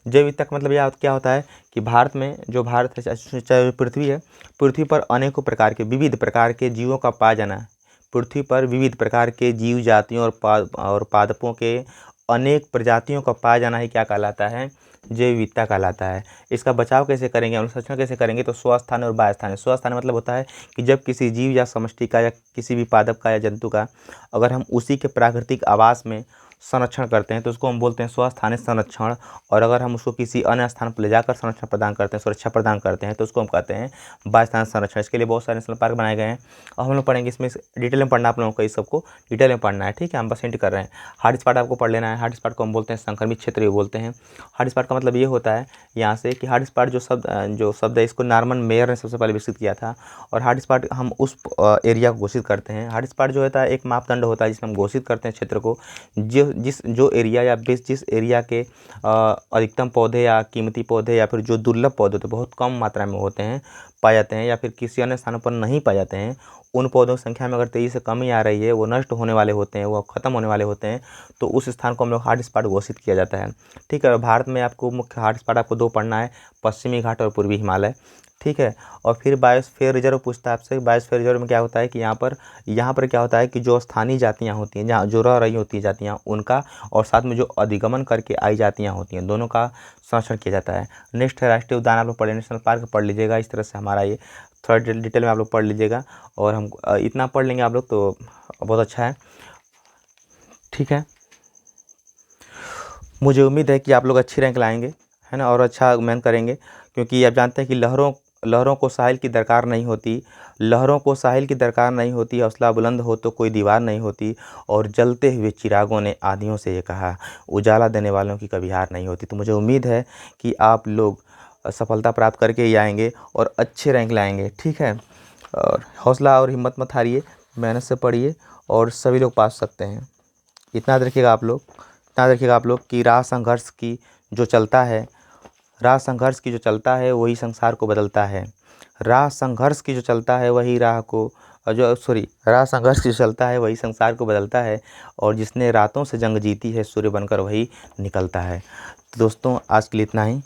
जैव विविधता का मतलब यह क्या होता है कि भारत में जो भारत है, चाहे पृथ्वी है, पृथ्वी पर अनेकों प्रकार के विविध प्रकार के जीवों का पाया जाना। पृथ्वी पर विविध प्रकार के जीव जातियों और पादपों के अनेक प्रजातियों का पाया जाना ही क्या कहलाता है, जैव विविधता कहलाता है। इसका बचाव कैसे करेंगे, अनुसंरक्षण कैसे करेंगे, तो स्वस्थानीय और बाह्य स्थानीय। स्वस्थानीय मतलब होता है कि जब किसी जीव या समष्टि का या किसी भी पादप का या जंतु का अगर हम उसी के प्राकृतिक आवास में संरक्षण करते हैं तो उसको हम बोलते हैं स्वस्थानीय संरक्षण। और अगर हम उसको किसी अन्य स्थान पर ले जाकर संरक्षण प्रदान करते हैं, सुरक्षा प्रदान करते हैं, तो उसको हम कहते हैं बाह्य स्थानीय संरक्षण। इसके लिए बहुत सारे नेशनल पार्क बनाए गए हैं और हम लोग पढ़ेंगे इसमें डिटेल में पढ़ना, आप लोगों को इस सबको डिटेल में पढ़ना है। ठीक है, हम बस हिंट कर रहे हैं। हॉट स्पॉट आपको पढ़ लेना है। हॉट स्पॉट को हम बोलते हैं संक्रमित क्षेत्र भी बोलते हैं। हॉट स्पॉट का मतलब ये होता है यहाँ से कि हॉट स्पॉट जो शब्द है इसको नॉर्मन मेयर ने सबसे पहले विकसित किया था। और हॉट स्पॉट हम उस एरिया को घोषित करते हैं। हॉट स्पॉट जो होता है एक मापदंड होता है जिसमें हम घोषित करते हैं क्षेत्र को, जो एरिया या जिस एरिया के अधिकतम पौधे या कीमती पौधे या फिर जो दुर्लभ पौधे तो बहुत कम मात्रा में होते हैं, पाए जाते हैं, या फिर किसी अन्य स्थानों पर नहीं पाए जाते हैं, उन पौधों की संख्या में अगर तेज़ी से कमी आ रही है, वो नष्ट होने वाले होते हैं, वो ख़त्म होने वाले होते हैं, तो उस स्थान को हम लोग हॉट स्पॉट घोषित किया जाता है। ठीक है, भारत में आपको मुख्य हॉट स्पॉट आपको 2 पढ़ना है, पश्चिमी घाट और पूर्वी हिमालय। ठीक है। और फिर बायोस्फीयर रिजर्व पूछता है आपसे, बायोस्फीयर रिजर्व में क्या होता है कि यहाँ पर क्या होता है कि जो स्थानीय जातियाँ होती हैं, जहाँ जो रह रही होती हैं जातियाँ, उनका और साथ में जो अधिगमन करके आई जातियाँ होती हैं, दोनों का संरक्षण किया जाता है। नेक्स्ट है राष्ट्रीय उद्यान, आप लोग पढ़े, नेशनल पार्क पढ़ लीजिएगा। इस तरह से हमारा ये थोड़ा डिटेल में आप लोग पढ़ लीजिएगा, और हम इतना पढ़ लेंगे आप लोग तो बहुत अच्छा है, ठीक है। मुझे उम्मीद है कि आप लोग अच्छी रैंक लाएंगे, है ना, और अच्छा मेहनत करेंगे, क्योंकि आप जानते हैं कि लहरों को साहिल की दरकार नहीं होती, लहरों को साहिल की दरकार नहीं होती, हौसला बुलंद हो तो कोई दीवार नहीं होती, और जलते हुए चिरागों ने आधियों से ये कहा, उजाला देने वालों की कभी हार नहीं होती। तो मुझे उम्मीद है कि आप लोग सफलता प्राप्त करके ही आएंगे और अच्छे रैंक लाएंगे, ठीक है। और हौसला और हिम्मत मत हारिए, मेहनत से पढ़िए और सभी लोग पास सकते हैं। इतना याद रखिएगा आप लोग कि राह संघर्ष की जो चलता है वही संसार को बदलता है। राह संघर्ष की जो चलता है वही राह संघर्ष की जो चलता है वही संसार को बदलता है, और जिसने रातों से जंग जीती है सूर्य बनकर वही निकलता है। तो दोस्तों आज के लिए इतना ही।